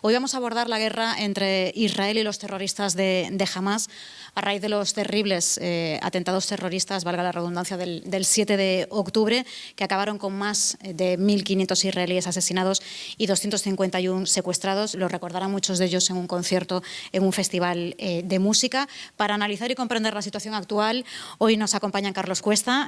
Hoy vamos a abordar la guerra entre Israel y los terroristas de Hamás a raíz de los terribles atentados terroristas, valga la redundancia, del 7 de octubre, que acabaron con más de 1.500 israelíes asesinados y 251 secuestrados. Lo recordarán muchos de ellos en un concierto, en un festival de música. Para analizar y comprender la situación actual, hoy nos acompañan Carlos Cuesta,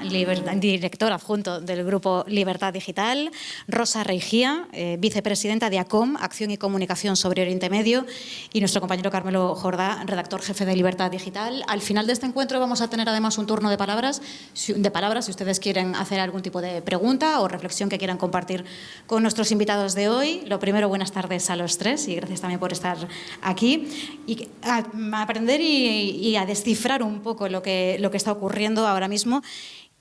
director adjunto del Grupo Libertad Digital, Rosa Reigía, vicepresidenta de ACOM, Acción y Comunicación sobre Oriente Medio, y nuestro compañero Carmelo Jordá, redactor jefe de Libertad Digital. Al final de este encuentro vamos a tener además un turno de palabras, si ustedes quieren hacer algún tipo de pregunta o reflexión que quieran compartir con nuestros invitados de hoy. Lo primero, buenas tardes a los tres y gracias también por estar aquí. Y a aprender y a descifrar un poco lo que está ocurriendo ahora mismo.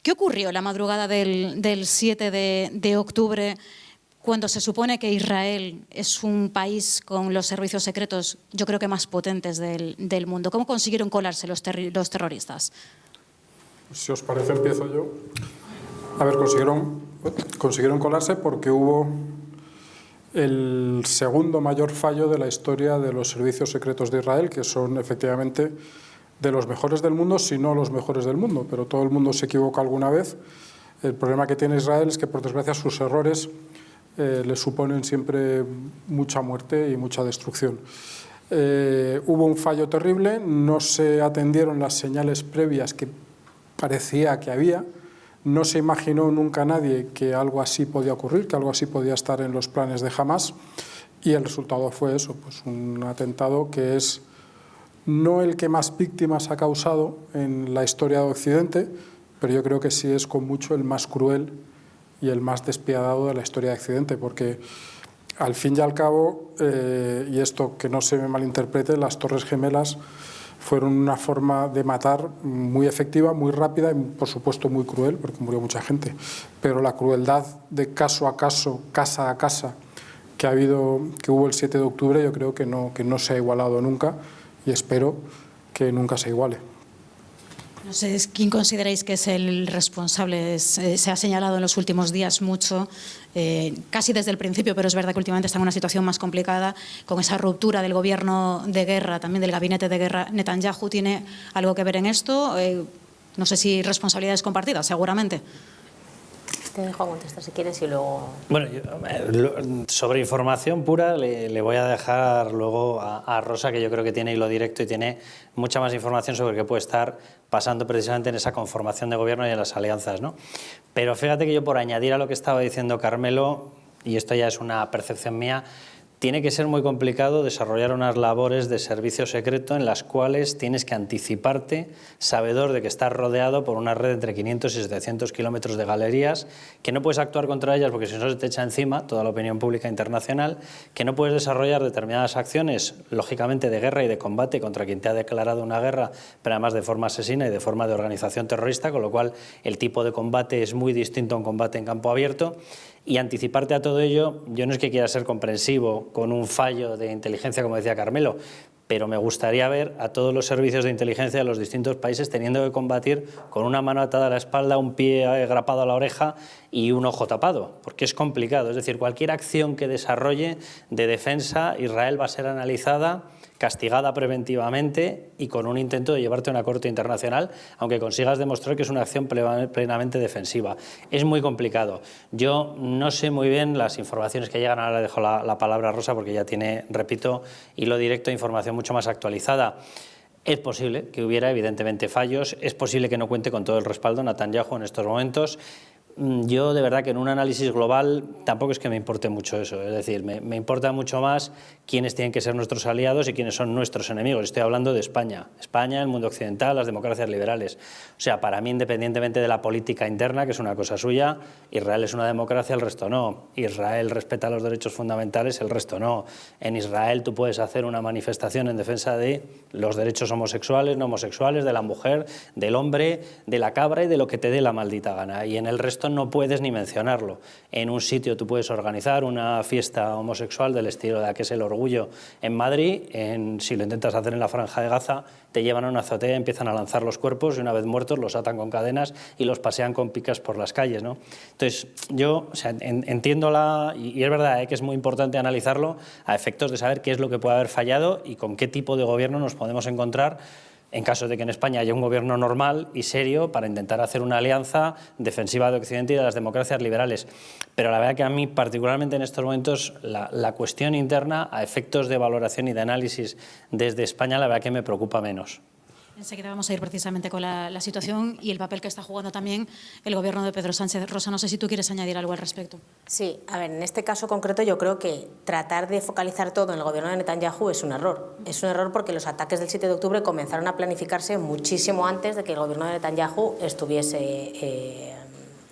¿Qué ocurrió la madrugada del 7 de octubre, cuando se supone que Israel es un país con los servicios secretos, yo creo que más potentes del mundo? ¿Cómo consiguieron colarse los terroristas? Si os parece, empiezo yo. A ver, consiguieron colarse porque hubo el segundo mayor fallo de la historia de los servicios secretos de Israel, que son efectivamente de los mejores del mundo, si no los mejores del mundo, pero todo el mundo se equivoca alguna vez. El problema que tiene Israel es que, por desgracia, sus errores le suponen siempre mucha muerte y mucha destrucción. Hubo un fallo terrible, no se atendieron las señales previas que parecía que había, no se imaginó nunca nadie que algo así podía ocurrir, que algo así podía estar en los planes de Hamás, y el resultado fue eso, pues un atentado que es no el que más víctimas ha causado en la historia de Occidente, pero yo creo que sí es con mucho el más cruel y el más despiadado de la historia de Occidente, porque al fin y al cabo, y esto que no se me malinterprete, las Torres Gemelas fueron una forma de matar muy efectiva, muy rápida y, por supuesto, muy cruel, porque murió mucha gente. Pero la crueldad de caso a caso, casa a casa, que hubo el 7 de octubre, yo creo que no se ha igualado nunca y espero que nunca se iguale. No sé, ¿quién consideráis que es el responsable? Se ha señalado en los últimos días mucho, casi desde el principio, pero es verdad que últimamente está en una situación más complicada, con esa ruptura del gobierno de guerra, también del gabinete de guerra. ¿Netanyahu tiene algo que ver en esto? No sé si responsabilidades compartidas, seguramente. Te dejo contestar si quieres y luego... Bueno, sobre información pura le voy a dejar luego a Rosa, que yo creo que tiene hilo directo y tiene mucha más información sobre qué puede estar pasando precisamente en esa conformación de gobierno y en las alianzas, ¿no? Pero fíjate que yo, por añadir a lo que estaba diciendo Carmelo, y esto ya es una percepción mía, tiene que ser muy complicado desarrollar unas labores de servicio secreto en las cuales tienes que anticiparte, sabedor de que estás rodeado por una red entre 500 y 700 kilómetros de galerías, que no puedes actuar contra ellas porque si no se te echa encima toda la opinión pública internacional, que no puedes desarrollar determinadas acciones, lógicamente de guerra y de combate contra quien te ha declarado una guerra, pero además de forma asesina y de forma de organización terrorista, con lo cual el tipo de combate es muy distinto a un combate en campo abierto. Y anticiparte a todo ello, yo no es que quiera ser comprensivo con un fallo de inteligencia, como decía Carmelo, pero me gustaría ver a todos los servicios de inteligencia de los distintos países teniendo que combatir con una mano atada a la espalda, un pie grapado a la oreja y un ojo tapado, porque es complicado. Es decir, cualquier acción que desarrolle de defensa, Israel va a ser analizada, castigada preventivamente y con un intento de llevarte a una corte internacional, aunque consigas demostrar que es una acción plenamente defensiva. Es muy complicado. Yo no sé muy bien las informaciones que llegan, ahora le dejo la palabra a Rosa porque ya tiene, repito, hilo directo de información mucho más actualizada. Es posible que hubiera evidentemente fallos, es posible que no cuente con todo el respaldo Netanyahu en estos momentos. Yo de verdad que en un análisis global tampoco es que me importe mucho eso, es decir, me importa mucho más quiénes tienen que ser nuestros aliados y quiénes son nuestros enemigos. Estoy hablando de España, el mundo occidental, las democracias liberales. O sea, para mí, independientemente de la política interna, que es una cosa suya, Israel es una democracia, el resto no. Israel respeta los derechos fundamentales, el resto no. En Israel tú puedes hacer una manifestación en defensa de los derechos homosexuales, no homosexuales, de la mujer, del hombre, de la cabra y de lo que te dé la maldita gana. Y en el resto resto no puedes ni mencionarlo. En un sitio tú puedes organizar una fiesta homosexual del estilo de la que es el Orgullo en Madrid, si lo intentas hacer en la Franja de Gaza, te llevan a una azotea, empiezan a lanzar los cuerpos y una vez muertos los atan con cadenas y los pasean con picas por las calles, ¿no? Entonces, yo entiendo y es verdad que es muy importante analizarlo a efectos de saber qué es lo que puede haber fallado y con qué tipo de gobierno nos podemos encontrar en caso de que en España haya un gobierno normal y serio para intentar hacer una alianza defensiva de Occidente y de las democracias liberales. Pero la verdad que a mí, particularmente en estos momentos, la cuestión interna, a efectos de valoración y de análisis desde España, la verdad que me preocupa menos. Enseguida vamos a ir precisamente con la situación y el papel que está jugando también el gobierno de Pedro Sánchez. Rosa, no sé si tú quieres añadir algo al respecto. Sí, a ver, en este caso concreto yo creo que tratar de focalizar todo en el gobierno de Netanyahu es un error. Es un error porque los ataques del 7 de octubre comenzaron a planificarse muchísimo antes de que el gobierno de Netanyahu estuviese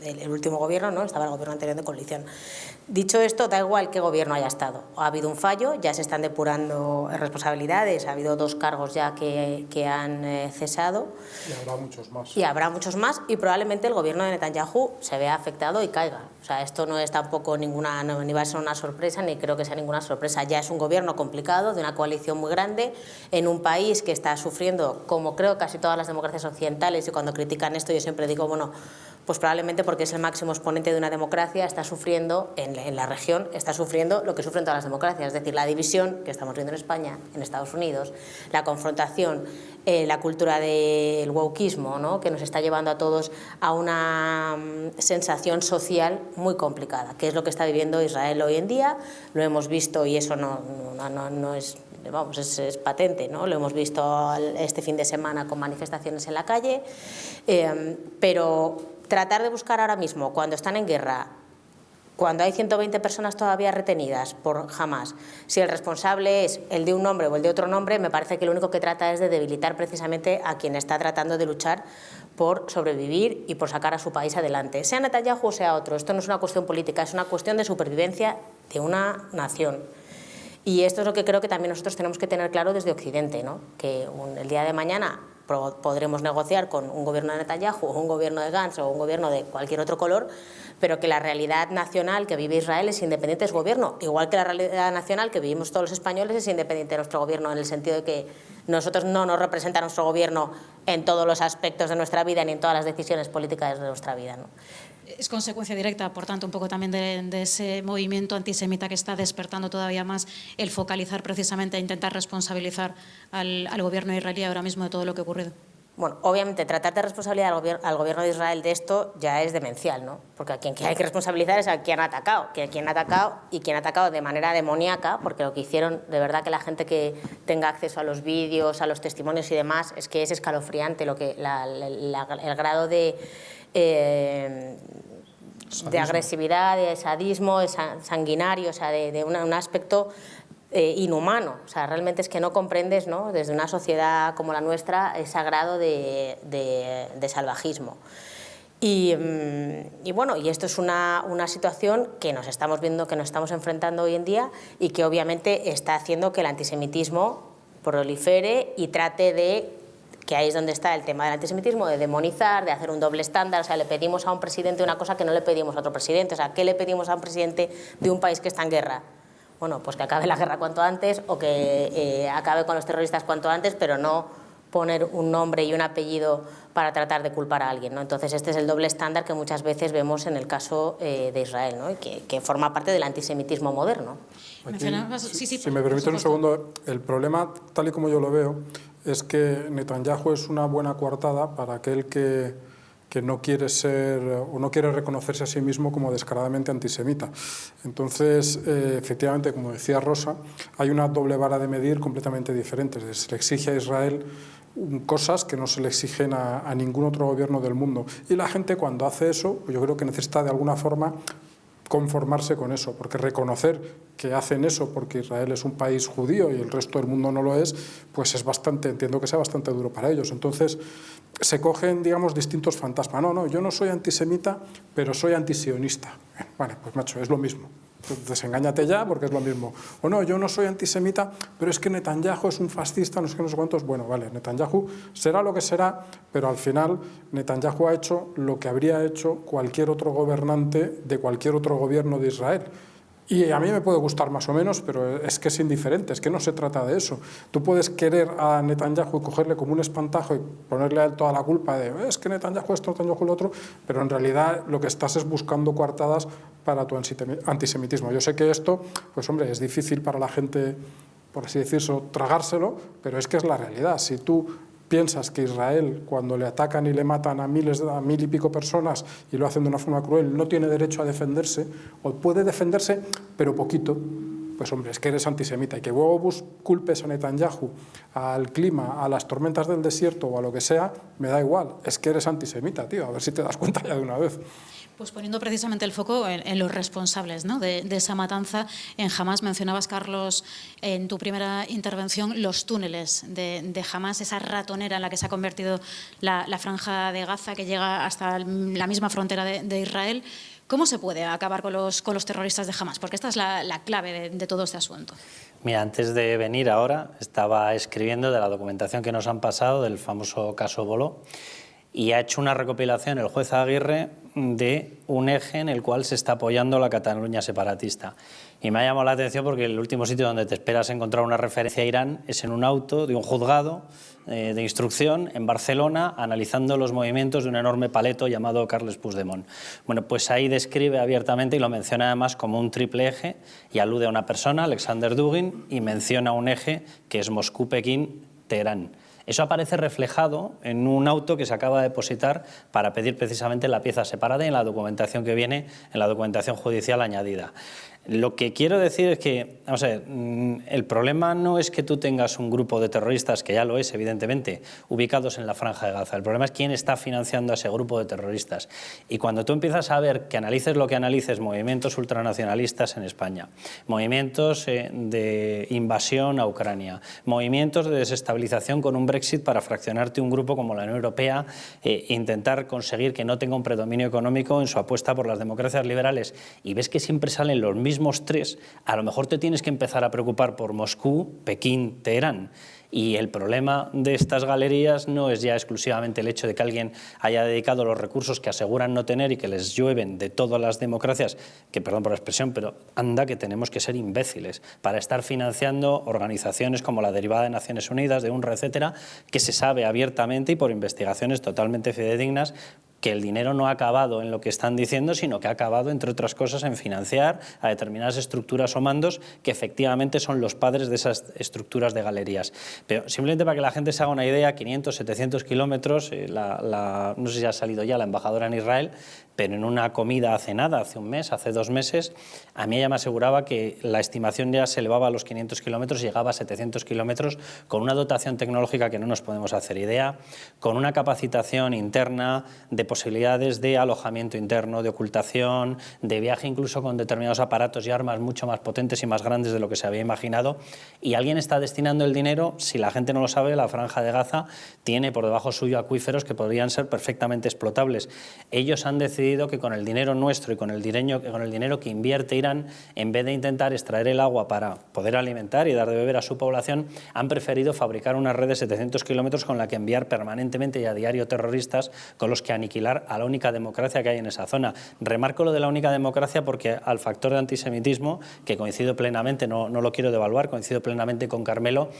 el último gobierno, ¿no? Estaba el gobierno anterior de coalición. Dicho esto, da igual qué gobierno haya estado. Ha habido un fallo, ya se están depurando responsabilidades, ha habido 2 cargos ya que han cesado. Y habrá muchos más. Y habrá muchos más y probablemente el gobierno de Netanyahu se vea afectado y caiga. O sea, esto no es tampoco ni va a ser una sorpresa, ni creo que sea ninguna sorpresa. Ya es un gobierno complicado, de una coalición muy grande, en un país que está sufriendo, como creo casi todas las democracias occidentales, y cuando critican esto yo siempre digo, bueno, pues probablemente porque es el máximo exponente de una democracia, está sufriendo, en la región, está sufriendo lo que sufren todas las democracias, es decir, la división que estamos viendo en España, en Estados Unidos, la confrontación, la cultura del wokismo, ¿no? Que nos está llevando a todos a una sensación social muy complicada, que es lo que está viviendo Israel hoy en día. Lo hemos visto y eso no es... Vamos, es patente, ¿no? Lo hemos visto este fin de semana con manifestaciones en la calle, pero tratar de buscar ahora mismo, cuando están en guerra, cuando hay 120 personas todavía retenidas por Hamás, si el responsable es el de un nombre o el de otro nombre, me parece que lo único que trata es de debilitar precisamente a quien está tratando de luchar por sobrevivir y por sacar a su país adelante. Sea Netanyahu o sea otro, esto no es una cuestión política, es una cuestión de supervivencia de una nación. Y esto es lo que creo que también nosotros tenemos que tener claro desde Occidente, ¿no? Que el día de mañana podremos negociar con un gobierno de Netanyahu o un gobierno de Gantz o un gobierno de cualquier otro color, pero que la realidad nacional que vive Israel es independiente de su gobierno, igual que la realidad nacional que vivimos todos los españoles es independiente de nuestro gobierno, en el sentido de que nosotros no nos representa nuestro gobierno en todos los aspectos de nuestra vida ni en todas las decisiones políticas de nuestra vida, ¿no? Es consecuencia directa, por tanto, un poco también de ese movimiento antisemita que está despertando todavía más el focalizar precisamente a intentar responsabilizar al gobierno israelí ahora mismo de todo lo que ha ocurrido. Bueno, obviamente tratar de responsabilizar al gobierno de Israel de esto ya es demencial, ¿no? Porque a quien hay que responsabilizar es a quien ha atacado, quien ha atacado de manera demoníaca, porque lo que hicieron, de verdad que la gente que tenga acceso a los vídeos, a los testimonios y demás, es que es escalofriante lo que el grado de agresividad, de sadismo, de sanguinario, o sea, de un aspecto inhumano. O sea, realmente es que no comprendes, ¿no?, desde una sociedad como la nuestra, ese grado de salvajismo. Y bueno, y esto es una situación que nos estamos viendo, que nos estamos enfrentando hoy en día y que obviamente está haciendo que el antisemitismo prolifere y trate de, que ahí es donde está el tema del antisemitismo, de demonizar, de hacer un doble estándar. O sea, le pedimos a un presidente una cosa que no le pedimos a otro presidente. O sea, ¿qué le pedimos a un presidente de un país que está en guerra? Bueno, pues que acabe la guerra cuanto antes o que acabe con los terroristas cuanto antes, pero no poner un nombre y un apellido para tratar de culpar a alguien, ¿no? Entonces, este es el doble estándar que muchas veces vemos en el caso de Israel, ¿no? Y que forma parte del antisemitismo moderno. Aquí, si me permiten un segundo, el problema, tal y como yo lo veo, es que Netanyahu es una buena coartada para aquel que no quiere ser o no quiere reconocerse a sí mismo como descaradamente antisemita. Entonces, efectivamente, como decía Rosa, hay una doble vara de medir completamente diferente. Se le exige a Israel cosas que no se le exigen a ningún otro gobierno del mundo. Y la gente, cuando hace eso, pues yo creo que necesita de alguna forma conformarse con eso, porque reconocer que hacen eso porque Israel es un país judío y el resto del mundo no lo es, pues es bastante, entiendo que sea bastante duro para ellos. Entonces se cogen, digamos, distintos fantasmas. No, yo no soy antisemita, pero soy antisionista. Vale, pues macho, es lo mismo. Pues desengáñate ya, porque es lo mismo. O no, yo no soy antisemita, pero es que Netanyahu es un fascista, no sé qué, no sé cuántos. Bueno, vale, Netanyahu será lo que será, pero al final Netanyahu ha hecho lo que habría hecho cualquier otro gobernante de cualquier otro gobierno de Israel. Y a mí me puede gustar más o menos, pero es que es indiferente, es que no se trata de eso. Tú puedes querer a Netanyahu y cogerle como un espantajo y ponerle a él toda la culpa de es que Netanyahu esto, Netanyahu lo otro, pero en realidad lo que estás es buscando coartadas para tu antisemitismo. Yo sé que esto, pues hombre, es difícil para la gente, por así decirlo, tragárselo, pero es que es la realidad. Si tú piensas que Israel, cuando le atacan y le matan a mil y pico personas y lo hacen de una forma cruel, no tiene derecho a defenderse, o puede defenderse, pero poquito, pues hombre, es que eres antisemita. Y que luego culpes a Netanyahu, al clima, a las tormentas del desierto o a lo que sea, me da igual, es que eres antisemita, tío, a ver si te das cuenta ya de una vez. Pues poniendo precisamente el foco en los responsables, ¿no?, de esa matanza en Hamás, mencionabas, Carlos, en tu primera intervención, los túneles de Hamás, esa ratonera en la que se ha convertido la franja de Gaza, que llega hasta la misma frontera de Israel. ¿Cómo se puede acabar con los terroristas de Hamás? Porque esta es la clave de todo este asunto. Mira, antes de venir ahora estaba escribiendo de la documentación que nos han pasado del famoso caso Boló, y ha hecho una recopilación el juez Aguirre de un eje en el cual se está apoyando la Cataluña separatista. Y me ha llamado la atención porque el último sitio donde te esperas encontrar una referencia a Irán es en un auto de un juzgado de instrucción en Barcelona, analizando los movimientos de un enorme paleto llamado Carles Puigdemont. Bueno, pues ahí describe abiertamente y lo menciona además como un triple eje y alude a una persona, Alexander Dugin, y menciona un eje que es Moscú, Pekín, Teherán. Eso aparece reflejado en un auto que se acaba de depositar para pedir precisamente la pieza separada y en la documentación que viene, en la documentación judicial añadida. Lo que quiero decir es que, vamos a ver, el problema no es que tú tengas un grupo de terroristas, que ya lo es, evidentemente, ubicados en la Franja de Gaza. El problema es quién está financiando a ese grupo de terroristas. Y cuando tú empiezas a ver, que analices lo que analices, movimientos ultranacionalistas en España, movimientos de invasión a Ucrania, movimientos de desestabilización con un Brexit para fraccionarte un grupo como la Unión Europea, intentar conseguir que no tenga un predominio económico en su apuesta por las democracias liberales, y ves que siempre salen los mismos tres, a lo mejor te tienes que empezar a preocupar por Moscú, Pekín, Teherán. Y el problema de estas galerías no es ya exclusivamente el hecho de que alguien haya dedicado los recursos que aseguran no tener y que les llueven de todas las democracias, que perdón por la expresión, pero anda que tenemos que ser imbéciles para estar financiando organizaciones como la derivada de Naciones Unidas, de UNRWA, etcétera, que se sabe abiertamente y por investigaciones totalmente fidedignas que el dinero no ha acabado en lo que están diciendo, sino que ha acabado, entre otras cosas, en financiar a determinadas estructuras o mandos que efectivamente son los padres de esas estructuras de galerías. Pero simplemente para que la gente se haga una idea, 500, 700 kilómetros, no sé si ha salido ya la embajadora en Israel, pero en una comida hace nada, hace un mes, hace 2 meses, a mí ella me aseguraba que la estimación ya se elevaba a los 500 kilómetros, llegaba a 700 kilómetros, con una dotación tecnológica que no nos podemos hacer idea, con una capacitación interna de posibilidades de alojamiento interno, de ocultación, de viaje incluso con determinados aparatos y armas mucho más potentes y más grandes de lo que se había imaginado. Y alguien está destinando el dinero, si la gente no lo sabe, la Franja de Gaza tiene por debajo suyo acuíferos que podrían ser perfectamente explotables. Ellos han decidido que con el dinero nuestro y con el dinero que invierte Irán, en vez de intentar extraer el agua para poder alimentar y dar de beber a su población, han preferido fabricar una red de 700 kilómetros con la que enviar permanentemente y a diario terroristas con los que aniquilar a la única democracia que hay en esa zona. Remarco lo de la única democracia porque al factor de antisemitismo, que coincido plenamente, no lo quiero devaluar, coincido plenamente con Carmelo,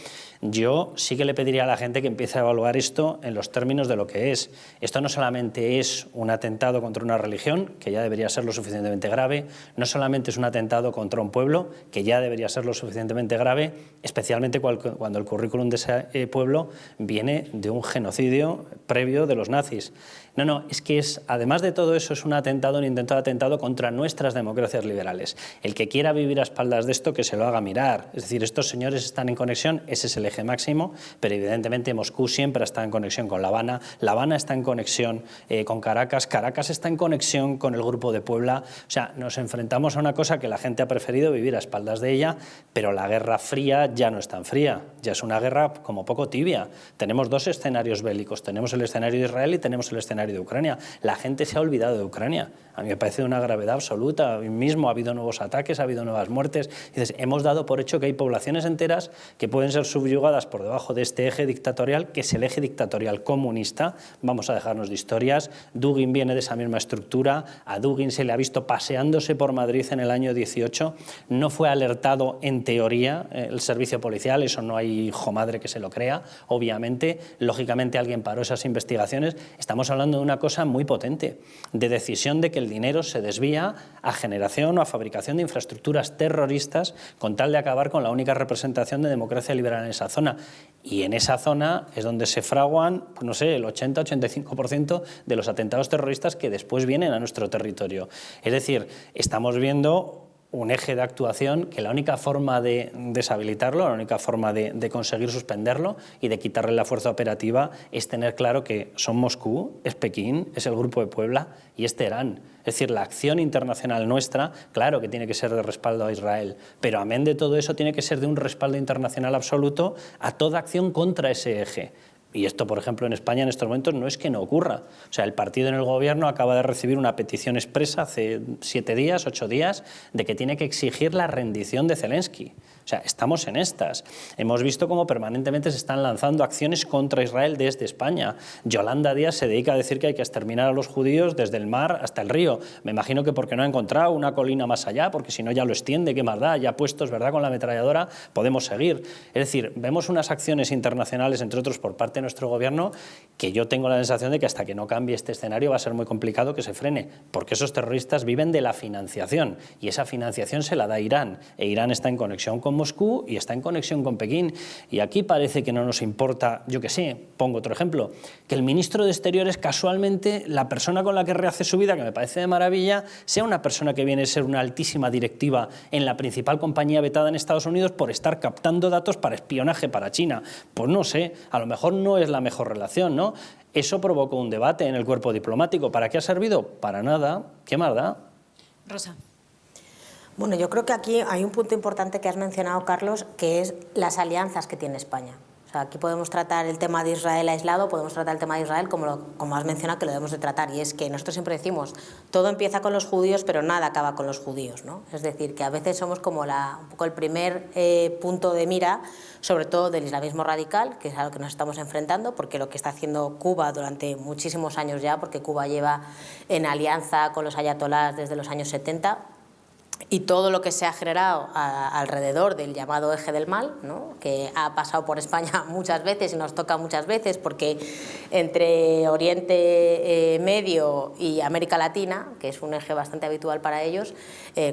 yo sí que le pediría a la gente que empiece a evaluar esto en los términos de lo que es. Esto no solamente es un atentado contra una religión, que ya debería ser lo suficientemente grave, no solamente es un atentado contra un pueblo, que ya debería ser lo suficientemente grave, especialmente cuando el currículum de ese pueblo viene de un genocidio previo de los nazis. No, es que además de todo eso, es un atentado, un intento de atentado contra nuestras democracias liberales. El que quiera vivir a espaldas de esto, que se lo haga mirar. Es decir, estos señores están en conexión, ese es el eje máximo, pero evidentemente Moscú siempre está en conexión con La Habana está en conexión con Caracas está en conexión con el Grupo de Puebla. O sea, nos enfrentamos a una cosa que la gente ha preferido vivir a espaldas de ella, pero la Guerra Fría ya no es tan fría, ya es una guerra como poco tibia. Tenemos dos escenarios bélicos, tenemos el escenario de Israel y tenemos el escenario de Ucrania. La gente se ha olvidado de Ucrania. A mí me parece de una gravedad absoluta. Hoy mismo ha habido nuevos ataques, ha habido nuevas muertes. Dices, hemos dado por hecho que hay poblaciones enteras que pueden ser subyugadas por debajo de este eje dictatorial, que es el eje dictatorial comunista. Vamos a dejarnos de historias. Dugin viene de esa misma estructura. A Dugin se le ha visto paseándose por Madrid en el año 18. No fue alertado, en teoría, el servicio policial. Eso no hay hijo madre que se lo crea. Obviamente, lógicamente, alguien paró esas investigaciones. Estamos hablando de una cosa muy potente, de decisión de que el dinero se desvía a generación o a fabricación de infraestructuras terroristas con tal de acabar con la única representación de democracia liberal en esa zona. Y en esa zona es donde se fraguan, pues no sé, el 80-85% de los atentados terroristas que después vienen a nuestro territorio. Es decir, estamos viendo un eje de actuación que la única forma de deshabilitarlo, la única forma de conseguir suspenderlo y de quitarle la fuerza operativa es tener claro que son Moscú, es Pekín, es el Grupo de Puebla y es Teherán. Es decir, la acción internacional nuestra, claro que tiene que ser de respaldo a Israel, pero amén de todo eso tiene que ser de un respaldo internacional absoluto a toda acción contra ese eje. Y esto, por ejemplo, en España en estos momentos no es que no ocurra. O sea, el partido en el gobierno acaba de recibir una petición expresa hace 7 días, 8 días, de que tiene que exigir la rendición de Zelensky. O sea, estamos en estas. Hemos visto cómo permanentemente se están lanzando acciones contra Israel desde España. Yolanda Díaz se dedica a decir que hay que exterminar a los judíos desde el mar hasta el río. Me imagino que porque no ha encontrado una colina más allá, porque si no ya lo extiende, qué más da, ya puestos, ¿verdad?, con la ametralladora, podemos seguir. Es decir, vemos unas acciones internacionales, entre otros por parte de nuestro gobierno, que yo tengo la sensación de que hasta que no cambie este escenario va a ser muy complicado que se frene, porque esos terroristas viven de la financiación y esa financiación se la da Irán, e Irán está en conexión con Moscú y está en conexión con Pekín. Y aquí parece que no nos importa, yo qué sé, pongo otro ejemplo, que el ministro de Exteriores, casualmente, la persona con la que rehace su vida, que me parece de maravilla, sea una persona que viene a ser una altísima directiva en la principal compañía vetada en Estados Unidos por estar captando datos para espionaje para China. Pues no sé, a lo mejor no es la mejor relación, ¿no? Eso provocó un debate en el cuerpo diplomático. ¿Para qué ha servido? Para nada. ¿Qué más da? Rosa. Bueno, yo creo que aquí hay un punto importante que has mencionado, Carlos, que es las alianzas que tiene España. O sea, aquí podemos tratar el tema de Israel aislado, podemos tratar el tema de Israel como has mencionado que lo debemos de tratar, y es que nosotros siempre decimos, todo empieza con los judíos, pero nada acaba con los judíos, ¿no? Es decir, que a veces somos como un poco el primer punto de mira, sobre todo del islamismo radical, que es a lo que nos estamos enfrentando, porque lo que está haciendo Cuba durante muchísimos años ya, porque Cuba lleva en alianza con los ayatolás desde los años 70, y todo lo que se ha generado alrededor del llamado eje del mal, ¿no?, que ha pasado por España muchas veces y nos toca muchas veces, porque entre Oriente Medio y América Latina, que es un eje bastante habitual para ellos,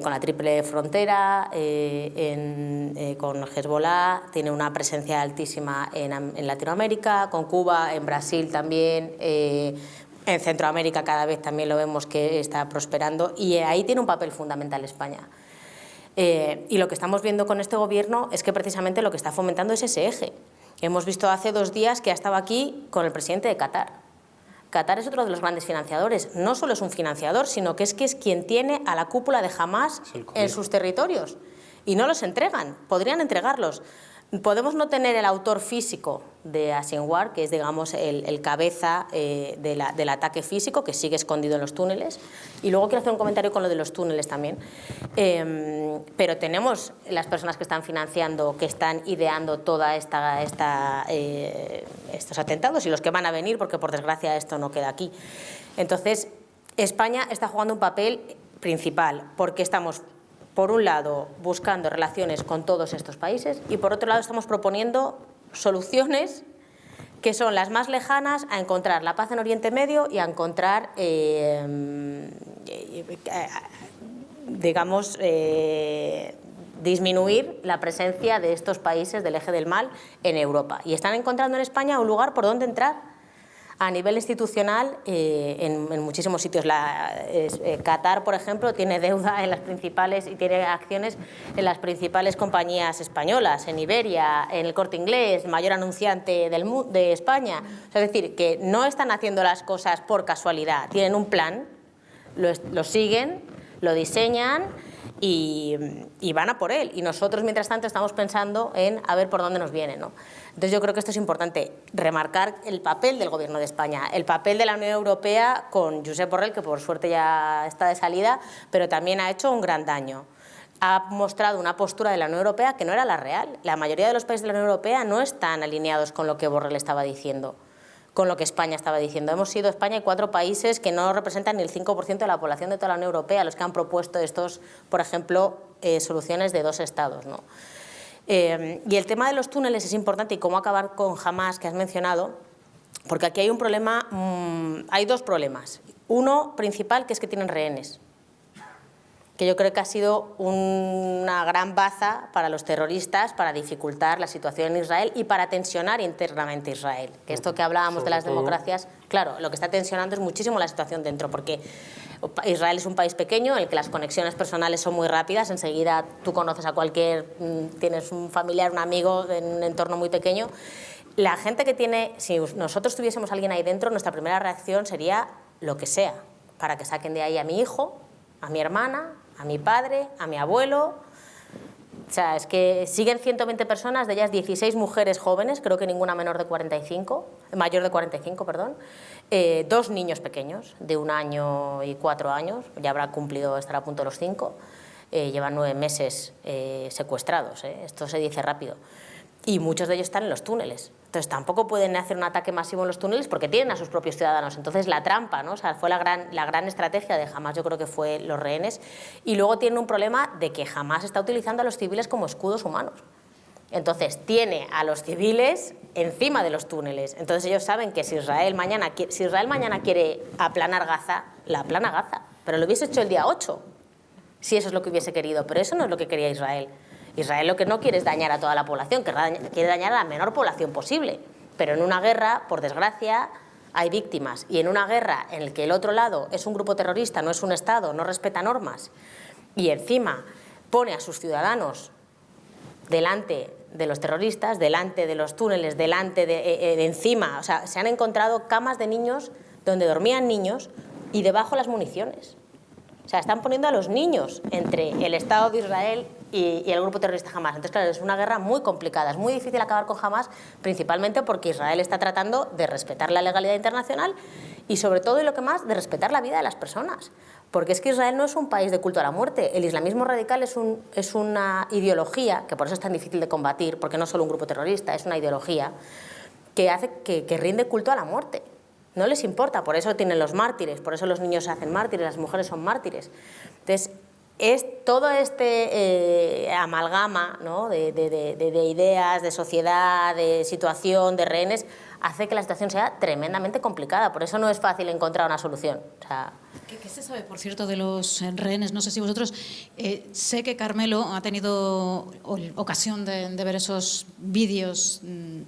con la triple frontera, con Hezbollah, tiene una presencia altísima en Latinoamérica, con Cuba, en Brasil también, en Centroamérica cada vez también lo vemos que está prosperando, y ahí tiene un papel fundamental España. Y lo que estamos viendo con este gobierno es que precisamente lo que está fomentando es ese eje. Hemos visto hace 2 días que ha estado aquí con el presidente de Qatar. Qatar es otro de los grandes financiadores. No solo es un financiador, sino que es quien tiene a la cúpula de Hamás en sus territorios. Y no los entregan, podrían entregarlos. Podemos no tener el autor físico de Sinwar, que es, digamos, el cabeza del ataque físico, que sigue escondido en los túneles. Y luego quiero hacer un comentario con lo de los túneles también. Pero tenemos las personas que están financiando, que están ideando toda estos atentados y los que van a venir, porque por desgracia esto no queda aquí. Entonces, España está jugando un papel principal, porque estamos, por un lado, buscando relaciones con todos estos países y, por otro lado, estamos proponiendo soluciones que son las más lejanas a encontrar la paz en Oriente Medio y a encontrar, digamos, disminuir la presencia de estos países del eje del mal en Europa. Y están encontrando en España un lugar por donde entrar a nivel institucional en muchísimos sitios. Qatar, por ejemplo, tiene deuda en las principales y tiene acciones en las principales compañías españolas, en Iberia, en el Corte Inglés, mayor anunciante de España. O sea, es decir, que no están haciendo las cosas por casualidad, tienen un plan lo siguen, lo diseñan y van a por él. Y nosotros, mientras tanto, estamos pensando en a ver por dónde nos viene, ¿no? Entonces yo creo que esto es importante, remarcar el papel del Gobierno de España, el papel de la Unión Europea con Josep Borrell, que por suerte ya está de salida, pero también ha hecho un gran daño. Ha mostrado una postura de la Unión Europea que no era la real. La mayoría de los países de la Unión Europea no están alineados con lo que Borrell estaba diciendo, con lo que España estaba diciendo. Hemos sido España y 4 países que no representan ni el 5% de la población de toda la Unión Europea, los que han propuesto estos, por ejemplo, soluciones de 2 estados, ¿no? Y el tema de los túneles es importante, y cómo acabar con Hamás, que has mencionado, porque aquí hay un problema, hay 2 problemas. Uno principal, que es que tienen rehenes, que yo creo que ha sido una gran baza para los terroristas, para dificultar la situación en Israel y para tensionar internamente Israel. Que esto que hablábamos de las democracias, claro, lo que está tensionando es muchísimo la situación dentro, porque Israel es un país pequeño en el que las conexiones personales son muy rápidas, enseguida tú conoces a tienes un familiar, un amigo en un entorno muy pequeño. La gente que tiene, si nosotros tuviésemos a alguien ahí dentro, nuestra primera reacción sería lo que sea, para que saquen de ahí a mi hijo, a mi hermana, a mi padre, a mi abuelo. O sea, es que siguen 120 personas, de ellas 16 mujeres jóvenes, creo que ninguna mayor de 45, perdón, 2 niños pequeños, de 1 año y 4 años, ya habrá cumplido, estará a punto de los 5, llevan 9 meses secuestrados, esto se dice rápido. Y muchos de ellos están en los túneles. Entonces tampoco pueden hacer un ataque masivo en los túneles porque tienen a sus propios ciudadanos. Entonces la trampa, ¿no? O sea, fue la gran estrategia de Hamás, yo creo que fue los rehenes. Y luego tiene un problema de que Hamás está utilizando a los civiles como escudos humanos. Entonces tiene a los civiles encima de los túneles. Entonces ellos saben que si Israel mañana quiere aplanar Gaza, la aplana Gaza. Pero lo hubiese hecho el día 8, si eso es lo que hubiese querido. Pero eso no es lo que quería Israel. Israel lo que no quiere es dañar a toda la población, quiere dañar a la menor población posible. Pero en una guerra, por desgracia, hay víctimas. Y en una guerra en la que el otro lado es un grupo terrorista, no es un Estado, no respeta normas, y encima pone a sus ciudadanos delante de los terroristas, delante de los túneles, encima. O sea, se han encontrado camas de niños donde dormían niños y debajo las municiones. O sea, están poniendo a los niños entre el Estado de Israel y el grupo terrorista Hamás. Entonces, claro, es una guerra muy complicada. Es muy difícil acabar con Hamás, principalmente porque Israel está tratando de respetar la legalidad internacional y, sobre todo, y lo que más, de respetar la vida de las personas. Porque es que Israel no es un país de culto a la muerte. El islamismo radical es una ideología, que por eso es tan difícil de combatir, porque no es solo un grupo terrorista, es una ideología que hace que rinde culto a la muerte. No les importa, por eso tienen los mártires, por eso los niños se hacen mártires, las mujeres son mártires. Entonces, todo este amalgama, ¿no?, de ideas, de sociedad, de situación, de rehenes, hace que la situación sea tremendamente complicada. Por eso no es fácil encontrar una solución. O sea, ¿Qué se sabe, por cierto, de los rehenes? No sé si vosotros... sé que Carmelo ha tenido ocasión de ver esos vídeos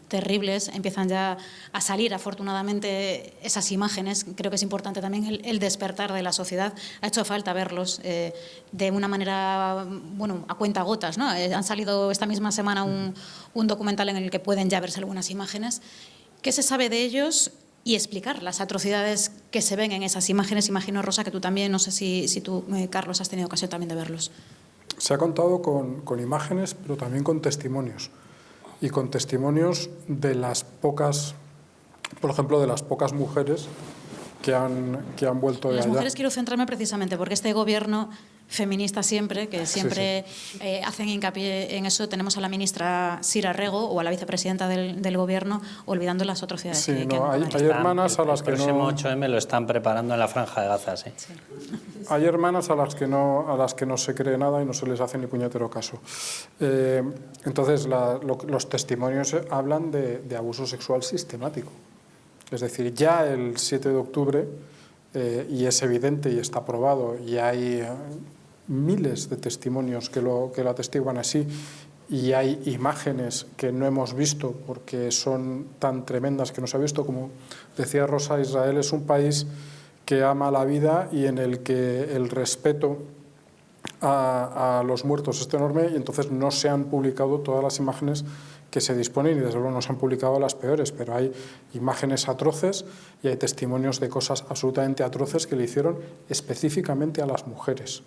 terribles. Empiezan ya a salir, afortunadamente, esas imágenes. Creo que es importante también el despertar de la sociedad. Ha hecho falta verlos de una manera, bueno, a cuentagotas, ¿no? Han salido esta misma semana un documental en el que pueden ya verse algunas imágenes. ¿Qué se sabe de ellos? Y explicar las atrocidades que se ven en esas imágenes. Imagino, Rosa, que tú también, no sé si tú, Carlos, has tenido ocasión también de verlos. Se ha contado con imágenes, pero también con testimonios. Y con testimonios de las pocas, por ejemplo, de las pocas mujeres que han vuelto de allá. Las mujeres quiero centrarme precisamente porque este gobierno feminista siempre, que siempre hacen hincapié en eso. Tenemos a la ministra Sira Rego o a la vicepresidenta del gobierno olvidando las atrocidades que hay hermanas a las que no... El próximo 8M lo están preparando en la Franja de Gaza, sí. Hay hermanas a las que no se cree nada y no se les hace ni puñetero caso. Entonces, los testimonios hablan de abuso sexual sistemático. Es decir, ya el 7 de octubre, y es evidente y está probado, y hay miles de testimonios que lo atestiguan así, y hay imágenes que no hemos visto porque son tan tremendas que no se ha visto. Como decía Rosa, Israel es un país que ama la vida y en el que el respeto a los muertos es enorme, y entonces no se han publicado todas las imágenes que se disponen, y desde luego no se han publicado las peores, pero hay imágenes atroces y hay testimonios de cosas absolutamente atroces que le hicieron específicamente a las mujeres.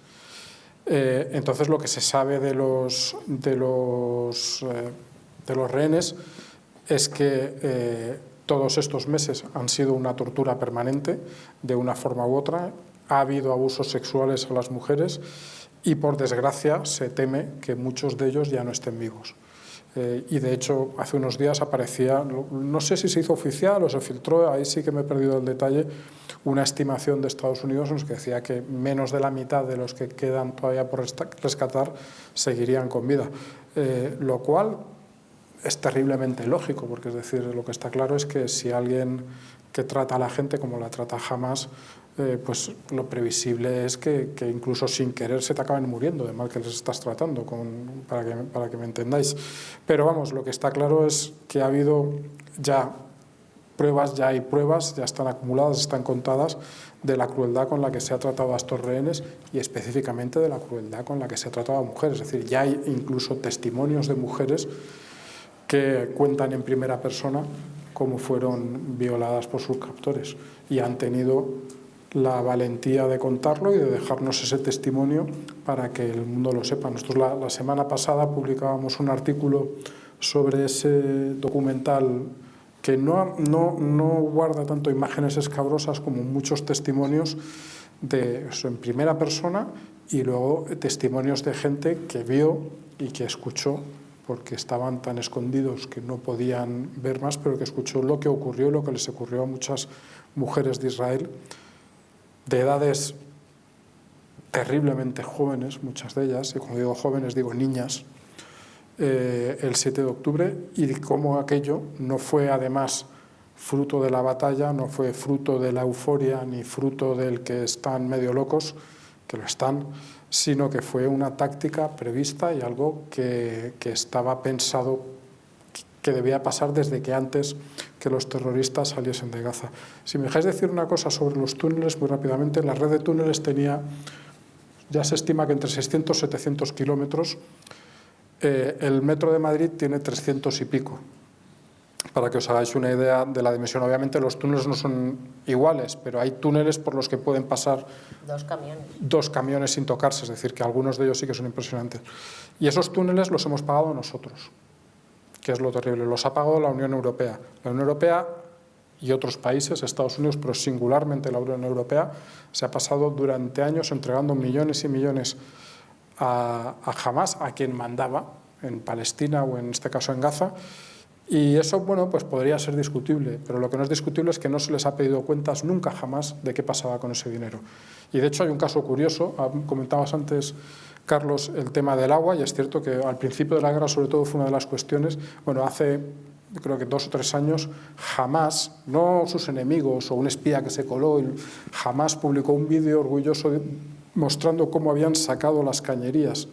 Entonces, lo que se sabe de los rehenes es que todos estos meses han sido una tortura permanente, de una forma u otra. Ha habido abusos sexuales a las mujeres y, por desgracia, se teme que muchos de ellos ya no estén vivos. Y de hecho, hace unos días aparecía, no sé si se hizo oficial o se filtró, ahí sí que me he perdido el detalle, una estimación de Estados Unidos en la que decía que menos de la mitad de los que quedan todavía por rescatar seguirían con vida, lo cual es terriblemente lógico, porque es decir, lo que está claro es que si alguien que trata a la gente como la trata Hamás, pues lo previsible es que incluso sin querer se te acaben muriendo de mal que les estás tratando, para que me entendáis. Pero vamos, lo que está claro es que ha habido ya pruebas, ya hay pruebas, ya están acumuladas, están contadas, de la crueldad con la que se ha tratado a estos rehenes y específicamente de la crueldad con la que se ha tratado a mujeres. Es decir, ya hay incluso testimonios de mujeres que cuentan en primera persona cómo fueron violadas por sus captores y han tenido la valentía de contarlo y de dejarnos ese testimonio para que el mundo lo sepa. Nosotros la semana pasada publicábamos un artículo sobre ese documental que no guarda tanto imágenes escabrosas como muchos testimonios de eso en primera persona y luego testimonios de gente que vio y que escuchó, porque estaban tan escondidos que no podían ver más, pero que escuchó lo que ocurrió, lo que les ocurrió a muchas mujeres de Israel, de edades terriblemente jóvenes, muchas de ellas, y cuando digo jóvenes digo niñas, el 7 de octubre, y cómo aquello no fue además fruto de la batalla, no fue fruto de la euforia, ni fruto del que están medio locos, que lo están, sino que fue una táctica prevista y algo que estaba pensado que debía pasar desde que antes que los terroristas saliesen de Gaza. Si me dejáis decir una cosa sobre los túneles, muy rápidamente, la red de túneles tenía, ya se estima que entre 600 y 700 kilómetros, el metro de Madrid tiene 300 y pico. Para que os hagáis una idea de la dimensión, obviamente los túneles no son iguales, pero hay túneles por los que pueden pasar dos camiones sin tocarse, es decir, que algunos de ellos sí que son impresionantes. Y esos túneles los hemos pagado nosotros, que es lo terrible. Los ha pagado la Unión Europea. La Unión Europea y otros países, Estados Unidos, pero singularmente la Unión Europea, se ha pasado durante años entregando millones y millones a Hamás, a quien mandaba en Palestina o en este caso en Gaza. Y eso, bueno, pues podría ser discutible, pero lo que no es discutible es que no se les ha pedido cuentas nunca jamás de qué pasaba con ese dinero. Y de hecho hay un caso curioso, comentabas antes, Carlos, el tema del agua, y es cierto que al principio de la guerra sobre todo fue una de las cuestiones, bueno, hace creo que 2 o 3 años, Hamás, no sus enemigos o un espía que se coló, Hamás publicó un vídeo orgulloso mostrando cómo habían sacado las cañerías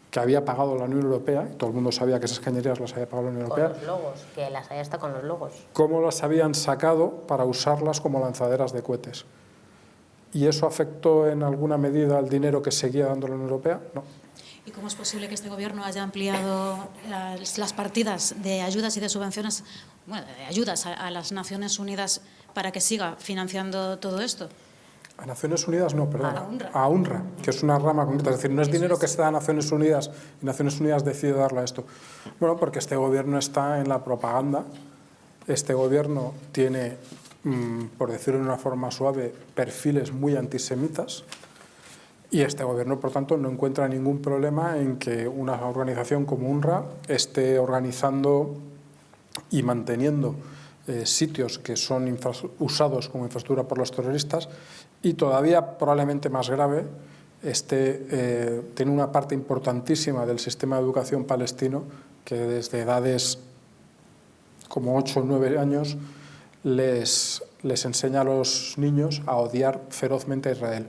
que había pagado la Unión Europea, y todo el mundo sabía que esas cañerías las había pagado la Unión Europea. Con los logos, que las hay hasta con los logos. Cómo las habían sacado para usarlas como lanzaderas de cohetes. ¿Y eso afectó en alguna medida al dinero que seguía dando la Unión Europea? No. ¿Y cómo es posible que este Gobierno haya ampliado las partidas de ayudas y de subvenciones, bueno, de ayudas a las Naciones Unidas para que siga financiando todo esto? A Naciones Unidas no, perdón. A UNRWA. A UNRWA, que es una rama concreta. Es decir, no es dinero que se da a Naciones Unidas y Naciones Unidas decide darle a esto. Bueno, porque este Gobierno está en la propaganda. Este Gobierno tiene, por decirlo de una forma suave, perfiles muy antisemitas. Y este Gobierno, por tanto, no encuentra ningún problema en que una organización como UNRWA esté organizando y manteniendo sitios que son usados como infraestructura por los terroristas, y todavía probablemente más grave, tiene una parte importantísima del sistema de educación palestino que desde edades como 8 o 9 años les enseña a los niños a odiar ferozmente a Israel.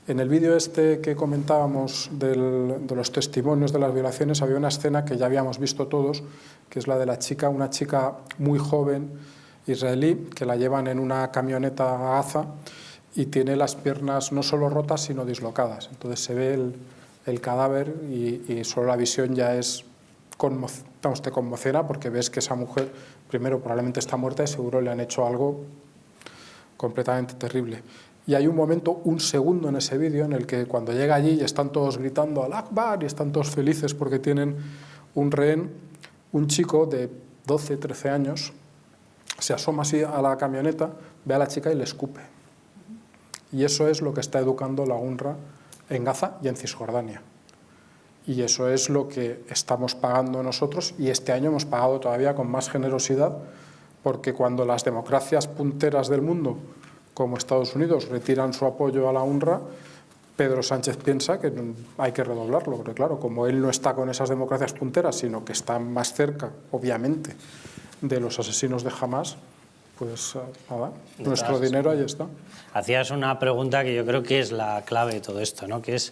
En el vídeo que comentábamos de los testimonios de las violaciones había una escena que ya habíamos visto todos, que es la de una chica muy joven israelí, que la llevan en una camioneta a Gaza y tiene las piernas no solo rotas sino dislocadas. Entonces se ve el cadáver y solo la visión ya es te conmociona porque ves que esa mujer, primero, probablemente está muerta y seguro le han hecho algo completamente terrible. Y hay un momento, un segundo en ese vídeo en el que cuando llega allí y están todos gritando al Akbar y están todos felices porque tienen un rehén, un chico de 12, 13 años se asoma así a la camioneta, ve a la chica y le escupe. Y eso es lo que está educando la UNRWA en Gaza y en Cisjordania. Y eso es lo que estamos pagando nosotros, y este año hemos pagado todavía con más generosidad, porque cuando las democracias punteras del mundo, como Estados Unidos, retiran su apoyo a la UNRWA, Pedro Sánchez piensa que hay que redoblarlo, porque claro, como él no está con esas democracias punteras, sino que está más cerca, obviamente, de los asesinos de Hamás, pues nada, nuestro dinero ahí está. Hacías una pregunta que yo creo que es la clave de todo esto, ¿no? Que es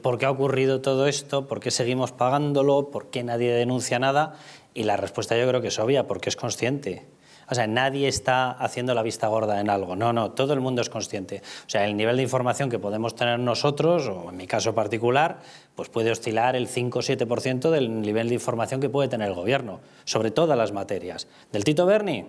¿por qué ha ocurrido todo esto? ¿Por qué seguimos pagándolo? ¿Por qué nadie denuncia nada? Y la respuesta yo creo que es obvia, porque es consciente. O sea, nadie está haciendo la vista gorda en algo. No, no, todo el mundo es consciente. O sea, el nivel de información que podemos tener nosotros, o en mi caso particular, pues puede oscilar el 5 o 7% del nivel de información que puede tener el gobierno, sobre todas las materias. Del Tito Berni,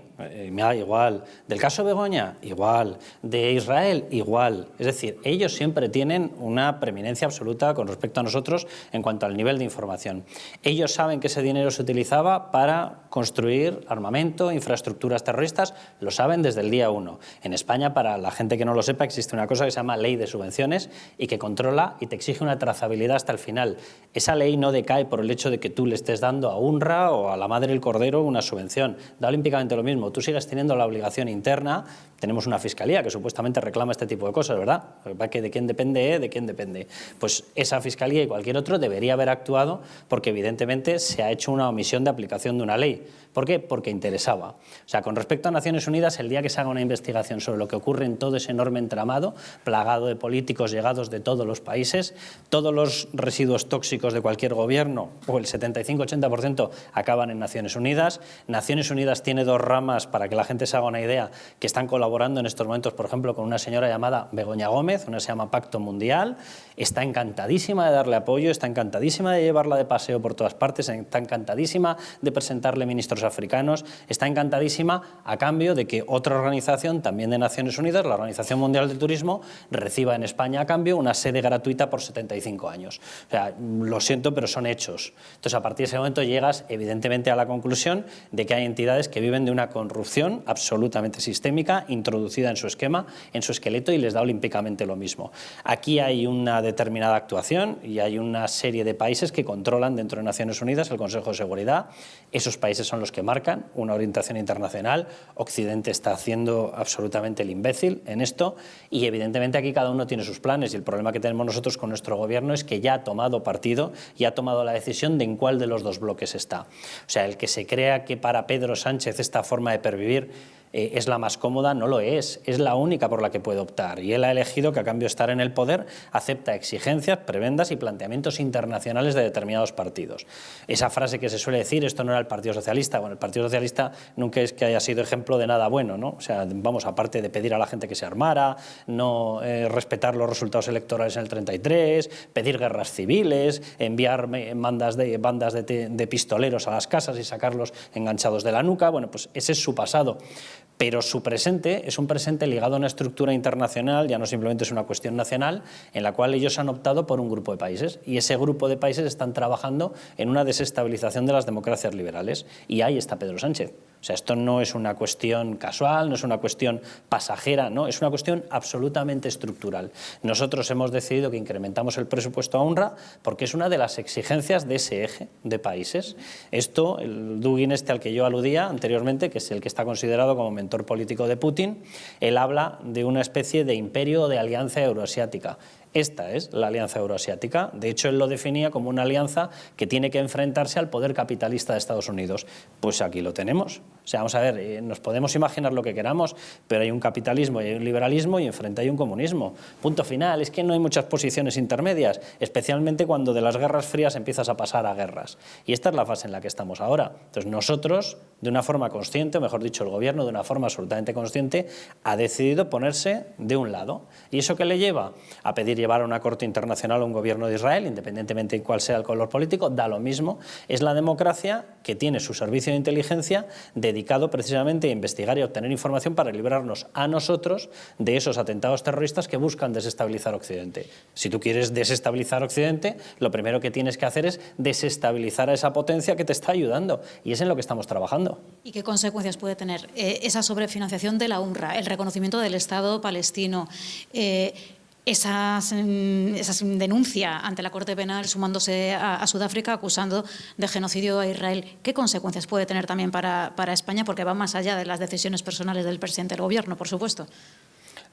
igual. Del caso Begoña, igual. De Israel, igual. Es decir, ellos siempre tienen una preeminencia absoluta con respecto a nosotros en cuanto al nivel de información. Ellos saben que ese dinero se utilizaba para construir armamento, infraestructuras terroristas, lo saben desde el día 1. En España, para la gente que no lo sepa, existe una cosa que se llama Ley de Subvenciones y que controla y te exige una trazabilidad hasta el final. Esa ley no decae por el hecho de que tú le estés dando a UNRWA o a la Madre del Cordero una subvención. Da olímpicamente lo mismo. Tú sigues teniendo la obligación interna. Tenemos una fiscalía que supuestamente reclama este tipo de cosas, ¿verdad? ¿De quién depende? ¿De quién depende? Pues esa fiscalía y cualquier otro debería haber actuado porque evidentemente se ha hecho una omisión de aplicación de una ley. ¿Por qué? Porque interesaba. O sea, con respecto a Naciones Unidas, el día que se haga una investigación sobre lo que ocurre en todo ese enorme entramado, plagado de políticos llegados de todos los países, todos los residuos tóxicos de cualquier gobierno, o el 75-80% acaban en Naciones Unidas. Naciones Unidas tiene dos ramas, para que la gente se haga una idea, que están colaborando en estos momentos, por ejemplo, con una señora llamada Begoña Gómez, una se llama Pacto Mundial, está encantadísima de darle apoyo, está encantadísima de llevarla de paseo por todas partes, está encantadísima de presentarle ministros africanos, está encantadísima a cambio de que otra organización, también de Naciones Unidas, la Organización Mundial del Turismo, reciba en España a cambio una sede gratuita por 75 años. O sea, lo siento, pero son hechos. Entonces, a partir de ese momento llegas, evidentemente, a la conclusión de que hay entidades que viven de una corrupción absolutamente sistémica, introducida en su esquema, en su esqueleto, y les da olímpicamente lo mismo. Aquí hay una determinada actuación y hay una serie de países que controlan dentro de Naciones Unidas el Consejo de Seguridad. Esos países son los que marcan una orientación internacional. Occidente está haciendo absolutamente el imbécil en esto y evidentemente aquí cada uno tiene sus planes, y el problema que tenemos nosotros con nuestro gobierno es que ya ha tomado partido y ha tomado la decisión de en cuál de los dos bloques está. O sea, el que se crea que para Pedro Sánchez esta forma de pervivir es la más cómoda, no lo es la única por la que puede optar, y él ha elegido que a cambio de estar en el poder acepta exigencias, prebendas y planteamientos internacionales de determinados partidos. Esa frase que se suele decir, esto no era el Partido Socialista, bueno, el Partido Socialista nunca es que haya sido ejemplo de nada bueno, ¿no? O sea, vamos, aparte de pedir a la gente que se armara, no respetar los resultados electorales en el 33, pedir guerras civiles, enviar bandas de pistoleros a las casas y sacarlos enganchados de la nuca, bueno, pues ese es su pasado. Pero su presente es un presente ligado a una estructura internacional, ya no simplemente es una cuestión nacional, en la cual ellos han optado por un grupo de países, y ese grupo de países están trabajando en una desestabilización de las democracias liberales, y ahí está Pedro Sánchez. O sea, esto no es una cuestión casual, no es una cuestión pasajera, no, es una cuestión absolutamente estructural. Nosotros hemos decidido que incrementamos el presupuesto a UNRWA porque es una de las exigencias de ese eje de países. Esto, el Dugin al que yo aludía anteriormente, que es el que está considerado como mentor político de Putin, él habla de una especie de imperio o de alianza euroasiática. Esta es la alianza euroasiática. De hecho, él lo definía como una alianza que tiene que enfrentarse al poder capitalista de Estados Unidos. Pues aquí lo tenemos. O sea, vamos a ver, nos podemos imaginar lo que queramos, pero hay un capitalismo y hay un liberalismo y enfrente hay un comunismo. Punto final. Es que no hay muchas posiciones intermedias, especialmente cuando de las guerras frías empiezas a pasar a guerras. Y esta es la fase en la que estamos ahora. Entonces nosotros de una forma consciente, o mejor dicho, el gobierno de una forma absolutamente consciente, ha decidido ponerse de un lado. ¿Y eso qué le lleva? A pedir llevar a una corte internacional a un gobierno de Israel, independientemente de cuál sea el color político, da lo mismo. Es la democracia que tiene su servicio de inteligencia dedicado precisamente a investigar y obtener información para librarnos a nosotros de esos atentados terroristas que buscan desestabilizar Occidente. Si tú quieres desestabilizar Occidente, lo primero que tienes que hacer es desestabilizar a esa potencia que te está ayudando, y es en lo que estamos trabajando. ¿Y qué consecuencias puede tener esa sobrefinanciación de la UNRWA, el reconocimiento del Estado palestino, esa denuncia ante la Corte Penal sumándose a Sudáfrica acusando de genocidio a Israel? ¿Qué consecuencias puede tener también para España? Porque va más allá de las decisiones personales del presidente del Gobierno, por supuesto.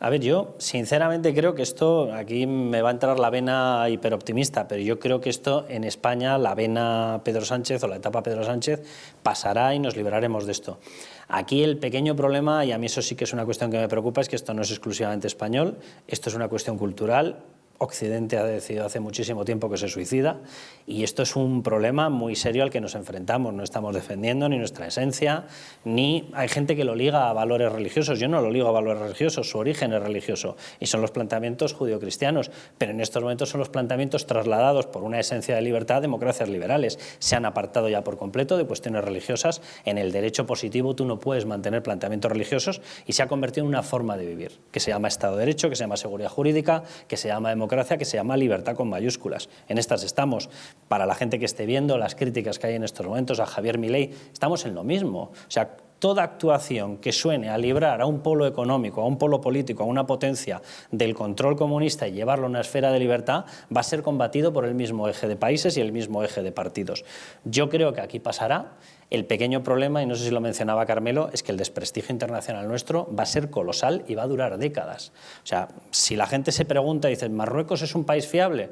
A ver, yo sinceramente creo que esto, aquí me va a entrar la vena hiperoptimista, pero yo creo que esto en España, la vena Pedro Sánchez o la etapa Pedro Sánchez, pasará y nos libraremos de esto. Aquí el pequeño problema, y a mí eso sí que es una cuestión que me preocupa, es que esto no es exclusivamente español, esto es una cuestión cultural. Occidente ha decidido hace muchísimo tiempo que se suicida, y esto es un problema muy serio al que nos enfrentamos. No estamos defendiendo ni nuestra esencia, ni hay gente que lo liga a valores religiosos. Yo no lo ligo a valores religiosos, su origen es religioso y son los planteamientos judio-cristianos, pero en estos momentos son los planteamientos trasladados por una esencia de libertad a democracias liberales. Se han apartado ya por completo de cuestiones religiosas. En el derecho positivo tú no puedes mantener planteamientos religiosos, y se ha convertido en una forma de vivir que se llama Estado de Derecho, que se llama seguridad jurídica, que se llama democracia, que se llama libertad con mayúsculas. En estas estamos. Para la gente que esté viendo las críticas que hay en estos momentos a Javier Milei, estamos en lo mismo. O sea, toda actuación que suene a librar a un polo económico, a un polo político, a una potencia del control comunista y llevarlo a una esfera de libertad, va a ser combatido por el mismo eje de países y el mismo eje de partidos. Yo creo que aquí pasará. El pequeño problema, y no sé si lo mencionaba Carmelo, es que el desprestigio internacional nuestro va a ser colosal y va a durar décadas. O sea, si la gente se pregunta y dice, ¿Marruecos es un país fiable?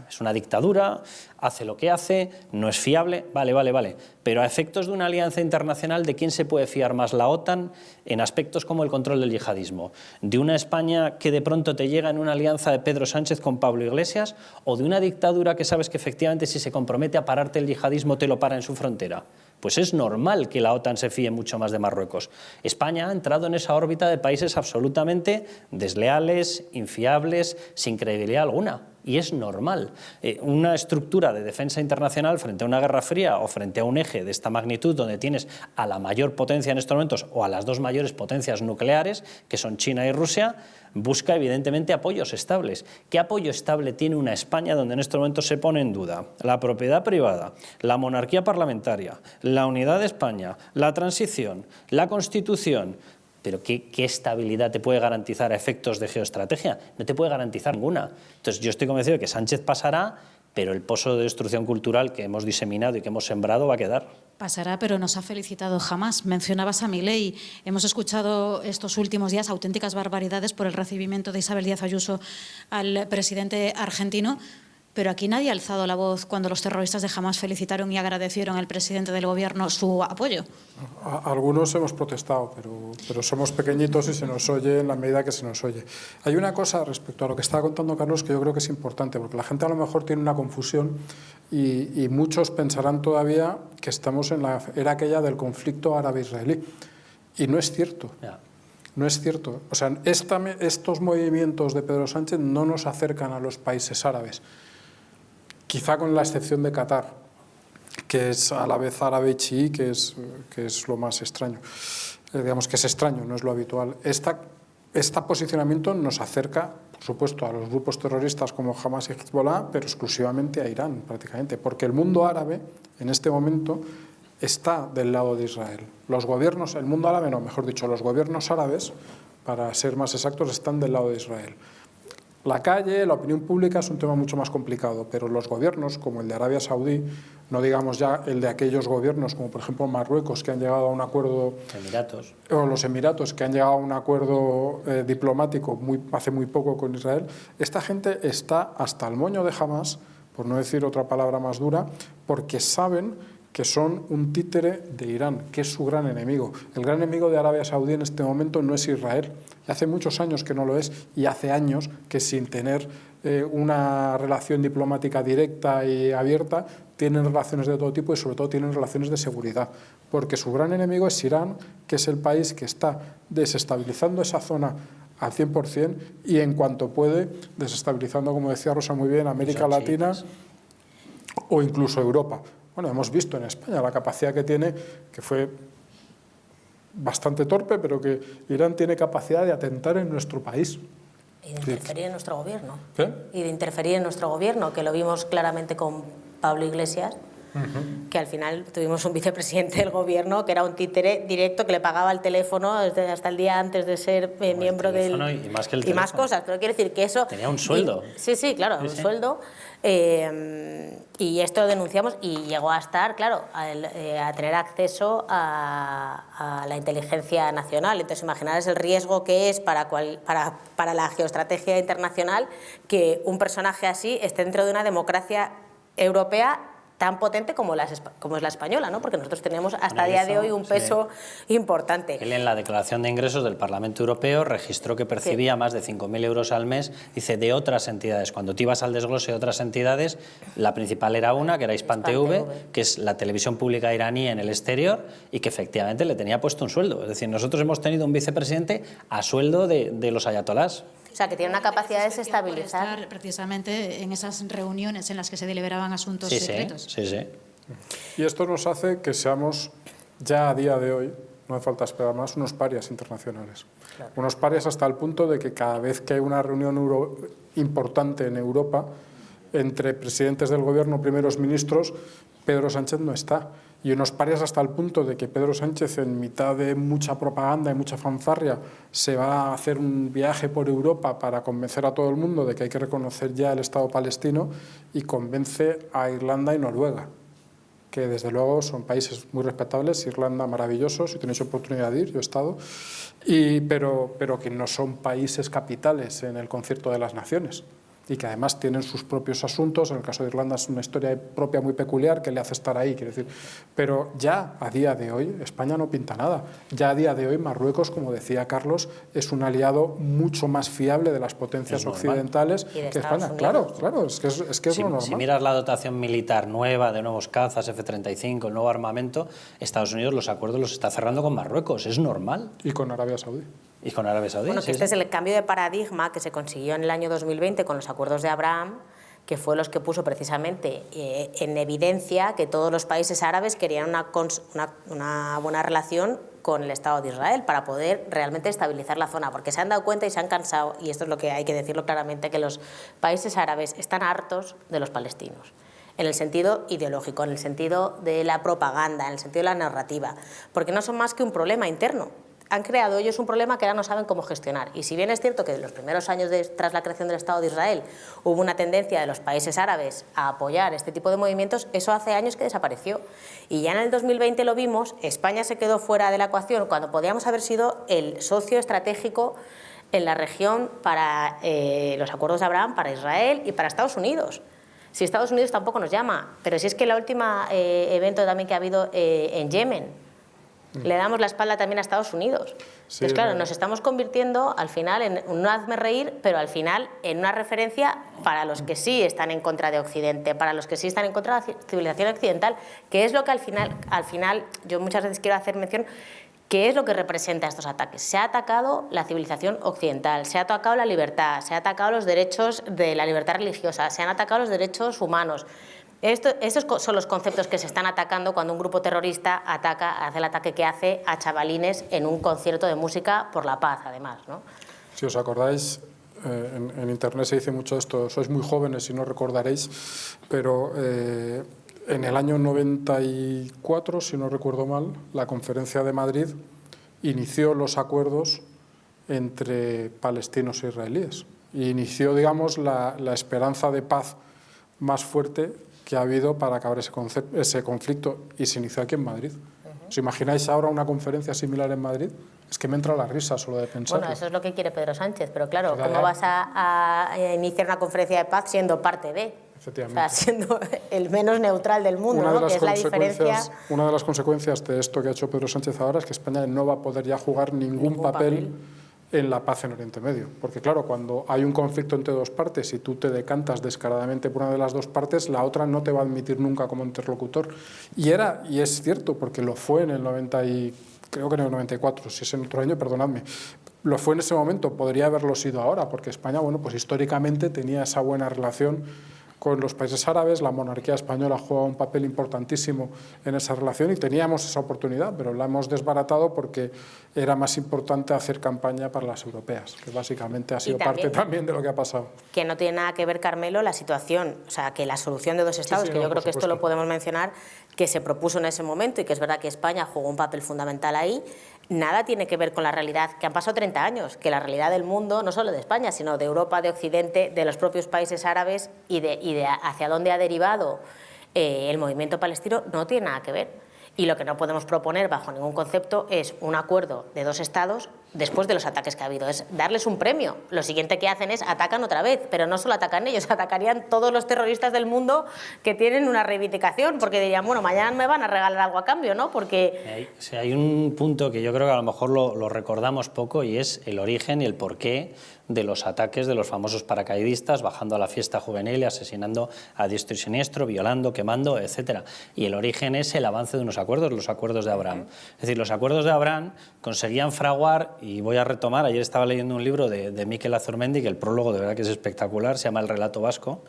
Es una dictadura, hace lo que hace, no es fiable, vale. Pero a efectos de una alianza internacional, ¿de quién se puede fiar más la OTAN en aspectos como el control del yihadismo? ¿De una España que de pronto te llega en una alianza de Pedro Sánchez con Pablo Iglesias? ¿O de una dictadura que sabes que efectivamente si se compromete a pararte el yihadismo te lo para en su frontera? Pues es normal que la OTAN se fíe mucho más de Marruecos. España ha entrado en esa órbita de países absolutamente desleales, infiables, sin credibilidad alguna. Y es normal. Una estructura de defensa internacional frente a una guerra fría o frente a un eje de esta magnitud donde tienes a la mayor potencia en estos momentos o a las dos mayores potencias nucleares, que son China y Rusia, busca evidentemente apoyos estables. ¿Qué apoyo estable tiene una España donde en estos momentos se pone en duda la propiedad privada, la monarquía parlamentaria, la unidad de España, la transición, la Constitución? Pero ¿qué estabilidad te puede garantizar a efectos de geoestrategia? No te puede garantizar ninguna. Entonces yo estoy convencido de que Sánchez pasará, pero el pozo de destrucción cultural que hemos diseminado y que hemos sembrado va a quedar. Pasará, pero nos ha felicitado jamás. Mencionabas a Milei. Hemos escuchado estos últimos días auténticas barbaridades por el recibimiento de Isabel Díaz Ayuso al presidente argentino. Pero aquí nadie ha alzado la voz cuando los terroristas de Hamás felicitaron y agradecieron al presidente del Gobierno su apoyo. Algunos hemos protestado, pero somos pequeñitos y se nos oye en la medida que se nos oye. Hay una cosa respecto a lo que estaba contando Carlos que yo creo que es importante, porque la gente a lo mejor tiene una confusión y muchos pensarán todavía que estamos en la era aquella del conflicto árabe-israelí. Y no es cierto. No es cierto. O sea, estos movimientos de Pedro Sánchez no nos acercan a los países árabes. Quizá con la excepción de Qatar, que es a la vez árabe y chií, que es lo más extraño. Digamos que es extraño, no es lo habitual. Este posicionamiento nos acerca, por supuesto, a los grupos terroristas como Hamás y Hezbollah, pero exclusivamente a Irán, prácticamente, porque el mundo árabe, en este momento, está del lado de Israel. Los gobiernos, el mundo árabe no, mejor dicho, los gobiernos árabes, para ser más exactos, están del lado de Israel. La calle, la opinión pública es un tema mucho más complicado, pero los gobiernos, como el de Arabia Saudí, no digamos ya el de aquellos gobiernos, como por ejemplo Marruecos, que han llegado a un acuerdo... Emiratos. O los Emiratos, que han llegado a un acuerdo diplomático hace muy poco con Israel. Esta gente está hasta el moño de Hamás, por no decir otra palabra más dura, porque saben que son un títere de Irán, que es su gran enemigo. El gran enemigo de Arabia Saudí en este momento no es Israel. Hace muchos años que no lo es y hace años que sin tener una relación diplomática directa y abierta tienen relaciones de todo tipo y sobre todo tienen relaciones de seguridad, porque su gran enemigo es Irán, que es el país que está desestabilizando esa zona al 100% y en cuanto puede desestabilizando, como decía Rosa muy bien, América Latina o incluso Europa. Bueno, hemos visto en España la capacidad que tiene, que fue bastante torpe, pero que Irán tiene capacidad de atentar en nuestro país. Y de interferir en nuestro gobierno. ¿Qué? Y de interferir en nuestro gobierno, que lo vimos claramente con Pablo Iglesias, que al final tuvimos un vicepresidente del gobierno que era un títere directo que le pagaba el teléfono hasta el día antes de ser miembro del... Y más que el y más teléfono. cosas, pero quiero decir que eso... Tenía un sueldo. Sí, claro, un sueldo. Y esto lo denunciamos y llegó a estar, claro, a tener acceso a la inteligencia nacional. Entonces, imaginaros el riesgo que es para la geoestrategia internacional que un personaje así esté dentro de una democracia europea tan potente como es la española, ¿no? Porque nosotros tenemos hasta el día de hoy un peso importante. Él en la declaración de ingresos del Parlamento Europeo registró que percibía más de 5.000 euros al mes, dice, de otras entidades. Cuando tú ibas al desglose de otras entidades, la principal era una, que era Hispan TV, que es la televisión pública iraní en el exterior y que efectivamente le tenía puesto un sueldo. Es decir, nosotros hemos tenido un vicepresidente a sueldo de los ayatolás. O sea, que tiene una capacidad de desestabilizar. Estar precisamente en esas reuniones en las que se deliberaban asuntos secretos. Sí. Y esto nos hace que seamos ya a día de hoy, no hace falta esperar más, unos parias internacionales. Claro. Unos parias hasta el punto de que cada vez que hay una reunión importante en Europa, entre presidentes del gobierno, primeros ministros, Pedro Sánchez no está. Y unos parias hasta el punto de que Pedro Sánchez, en mitad de mucha propaganda y mucha fanfarria, se va a hacer un viaje por Europa para convencer a todo el mundo de que hay que reconocer ya el Estado palestino y convence a Irlanda y Noruega, que desde luego son países muy respetables, Irlanda maravilloso, si tenéis oportunidad de ir, yo he estado, pero que no son países capitales en el concierto de las naciones y que además tienen sus propios asuntos. En el caso de Irlanda es una historia propia muy peculiar que le hace estar ahí, quiero decir. Pero ya a día de hoy España no pinta nada. Ya a día de hoy Marruecos, como decía Carlos, es un aliado mucho más fiable de las potencias occidentales que España. Claro, es que es lo normal. Si miras la dotación militar nueva de nuevos cazas, F-35, el nuevo armamento, Estados Unidos los acuerdos los está cerrando con Marruecos, es normal. Y con Arabia Saudí. Y con Arabia Saudí. Bueno, que este es el cambio de paradigma que se consiguió en el año 2020 con los acuerdos de Abraham, que fue los que puso precisamente en evidencia que todos los países árabes querían una buena relación con el Estado de Israel para poder realmente estabilizar la zona, porque se han dado cuenta y se han cansado, y esto es lo que hay que decirlo claramente, que los países árabes están hartos de los palestinos, en el sentido ideológico, en el sentido de la propaganda, en el sentido de la narrativa, porque no son más que un problema interno. Han creado ellos un problema que ahora no saben cómo gestionar. Y si bien es cierto que en los primeros años tras la creación del Estado de Israel hubo una tendencia de los países árabes a apoyar este tipo de movimientos, eso hace años que desapareció. Y ya en el 2020 lo vimos, España se quedó fuera de la ecuación cuando podíamos haber sido el socio estratégico en la región para los acuerdos de Abraham, para Israel y para Estados Unidos. Si Estados Unidos tampoco nos llama, pero si es que el último evento también que ha habido en Yemen, le damos la espalda también a Estados Unidos. Sí, entonces, claro, nos estamos convirtiendo al final en un hazme reír, pero al final en una referencia para los que sí están en contra de Occidente, para los que sí están en contra de la civilización occidental, que es lo que al final yo muchas veces quiero hacer mención, ¿qué es lo que representa estos ataques? Se ha atacado la civilización occidental, se ha atacado la libertad, se ha atacado los derechos de la libertad religiosa, se han atacado los derechos humanos. Estos son los conceptos que se están atacando cuando un grupo terrorista hace el ataque que hace a chavalines en un concierto de música por la paz, además, ¿no? Si os acordáis, en Internet se dice mucho esto, sois muy jóvenes y no recordaréis, pero en el año 94, si no recuerdo mal, la Conferencia de Madrid inició los acuerdos entre palestinos e israelíes. Y inició, digamos, la esperanza de paz más fuerte que ha habido para acabar ese conflicto, y se inició aquí en Madrid. ¿Os imagináis ahora una conferencia similar en Madrid? Es que me entra la risa solo de pensarlo. Bueno, eso es lo que quiere Pedro Sánchez, pero claro, ¿cómo vas a iniciar una conferencia de paz siendo parte de? Efectivamente. O sea, siendo el menos neutral del mundo, ¿no? Que es la diferencia. Una de las consecuencias de esto que ha hecho Pedro Sánchez ahora es que España no va a poder ya jugar ningún papel en la paz en Oriente Medio. Porque claro, cuando hay un conflicto entre dos partes y tú te decantas descaradamente por una de las dos partes, la otra no te va a admitir nunca como interlocutor. Y es cierto, porque lo fue en el 90 y creo que en el 94, si es en otro año, perdonadme. Lo fue en ese momento, podría haberlo sido ahora, porque España, bueno, pues históricamente tenía esa buena relación con los países árabes, la monarquía española juega un papel importantísimo en esa relación y teníamos esa oportunidad, pero la hemos desbaratado porque era más importante hacer campaña para las europeas, que básicamente ha sido parte también de lo que ha pasado. Que no tiene nada que ver, Carmelo, la situación, o sea, que la solución de dos estados, sí, que yo creo que esto lo podemos mencionar, que se propuso en ese momento y que es verdad que España jugó un papel fundamental ahí, nada tiene que ver con la realidad, que han pasado 30 años, que la realidad del mundo, no solo de España, sino de Europa, de Occidente, de los propios países árabes y de hacia dónde ha derivado el movimiento palestino, no tiene nada que ver. Y lo que no podemos proponer bajo ningún concepto es un acuerdo de dos estados después de los ataques que ha habido, es darles un premio. Lo siguiente que hacen es atacan otra vez, pero no solo atacan ellos, atacarían todos los terroristas del mundo que tienen una reivindicación, porque dirían, bueno, mañana me van a regalar algo a cambio, ¿no? Porque... Hay un punto que yo creo que a lo mejor lo recordamos poco y es el origen y el porqué de los ataques de los famosos paracaidistas, bajando a la fiesta juvenil y asesinando a diestro y siniestro, violando, quemando, etcétera. Y el origen es el avance de unos acuerdos, los acuerdos de Abraham. Es decir, los acuerdos de Abraham conseguían fraguar, y voy a retomar, ayer estaba leyendo un libro de Mikel Azurmendi, que el prólogo de verdad que es espectacular, se llama El relato vasco,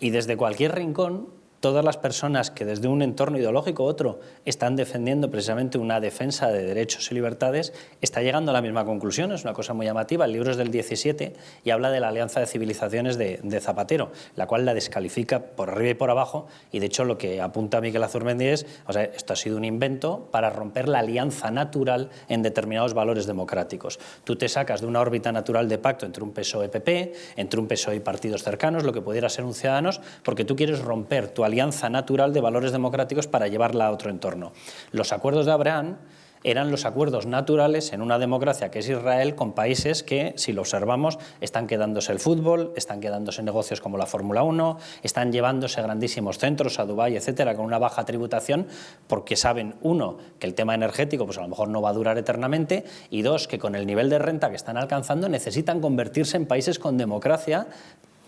y desde cualquier rincón, todas las personas que desde un entorno ideológico u otro están defendiendo precisamente una defensa de derechos y libertades, está llegando a la misma conclusión. Es una cosa muy llamativa. El libro es del 17 y habla de la Alianza de Civilizaciones de Zapatero, la cual la descalifica por arriba y por abajo, y de hecho lo que apunta Mikel Azurmendi es, o sea, esto ha sido un invento para romper la alianza natural en determinados valores democráticos. Tú te sacas de una órbita natural de pacto entre un PSOE-PP, entre un PSOE y partidos cercanos, lo que pudiera ser un Ciudadanos, porque tú quieres romper tu alianza natural de valores democráticos para llevarla a otro entorno. Los acuerdos de Abraham eran los acuerdos naturales en una democracia que es Israel con países que, si lo observamos, están quedándose el fútbol, están quedándose negocios como la Fórmula 1, están llevándose grandísimos centros a Dubái, etcétera, con una baja tributación, porque saben, uno, que el tema energético pues a lo mejor no va a durar eternamente, y dos, que con el nivel de renta que están alcanzando necesitan convertirse en países con democracia.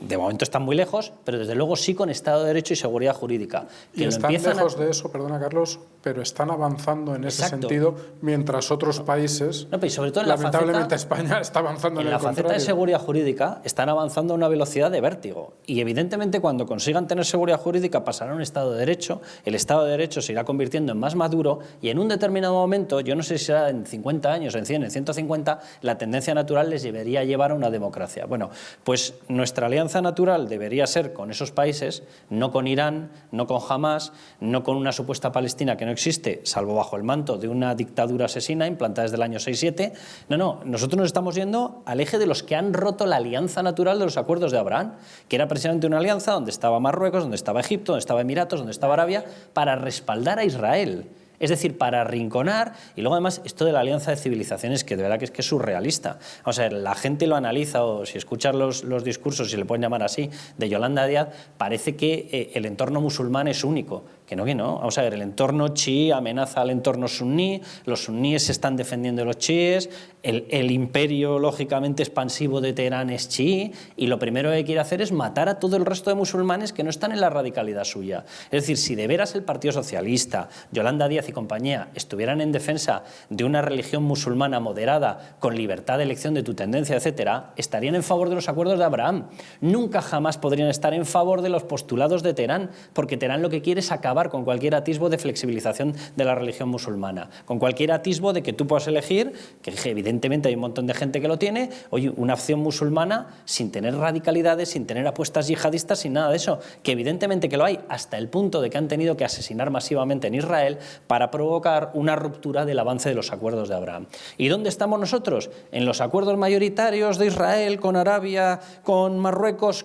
De momento están muy lejos, pero desde luego sí con Estado de Derecho y seguridad jurídica. Y están lejos de eso, perdona Carlos, pero están avanzando en ese sentido, mientras otros países, y sobre todo en lamentablemente España está avanzando en el contrario. En la faceta de seguridad jurídica están avanzando a una velocidad de vértigo. Y evidentemente cuando consigan tener seguridad jurídica pasará a un Estado de Derecho, el Estado de Derecho se irá convirtiendo en más maduro y en un determinado momento, yo no sé si será en 50 años, en 100, en 150, la tendencia natural les debería llevar a una democracia. Bueno, pues nuestra alianza natural debería ser con esos países, no con Irán, no con Hamás, no con una supuesta Palestina que no existe, salvo bajo el manto de una dictadura asesina implantada desde el año 6-7. No, nosotros nos estamos yendo al eje de los que han roto la alianza natural de los acuerdos de Abraham, que era precisamente una alianza donde estaba Marruecos, donde estaba Egipto, donde estaba Emiratos, donde estaba Arabia, para respaldar a Israel. Es decir, para arrinconar, y luego además esto de la alianza de civilizaciones, que de verdad que es surrealista. O sea, la gente lo analiza, o si escuchas los discursos, si le pueden llamar así, de Yolanda Díaz, parece que el entorno musulmán es único. Que no. Vamos a ver, el entorno chií amenaza al entorno suní, los suníes se están defendiendo de los chiíes, el imperio lógicamente expansivo de Teherán es chií, y lo primero que quiere hacer es matar a todo el resto de musulmanes que no están en la radicalidad suya. Es decir, si de veras el Partido Socialista, Yolanda Díaz y compañía estuvieran en defensa de una religión musulmana moderada, con libertad de elección de tu tendencia, etcétera, estarían en favor de los acuerdos de Abraham. Nunca jamás podrían estar en favor de los postulados de Teherán, porque Teherán lo que quiere es acabar con cualquier atisbo de flexibilización de la religión musulmana, con cualquier atisbo de que tú puedas elegir, que evidentemente hay un montón de gente que lo tiene, oye, una opción musulmana sin tener radicalidades, sin tener apuestas yihadistas, sin nada de eso, que evidentemente que lo hay, hasta el punto de que han tenido que asesinar masivamente en Israel para provocar una ruptura del avance de los acuerdos de Abraham. ¿Y dónde estamos nosotros? En los acuerdos mayoritarios de Israel con Arabia, con Marruecos,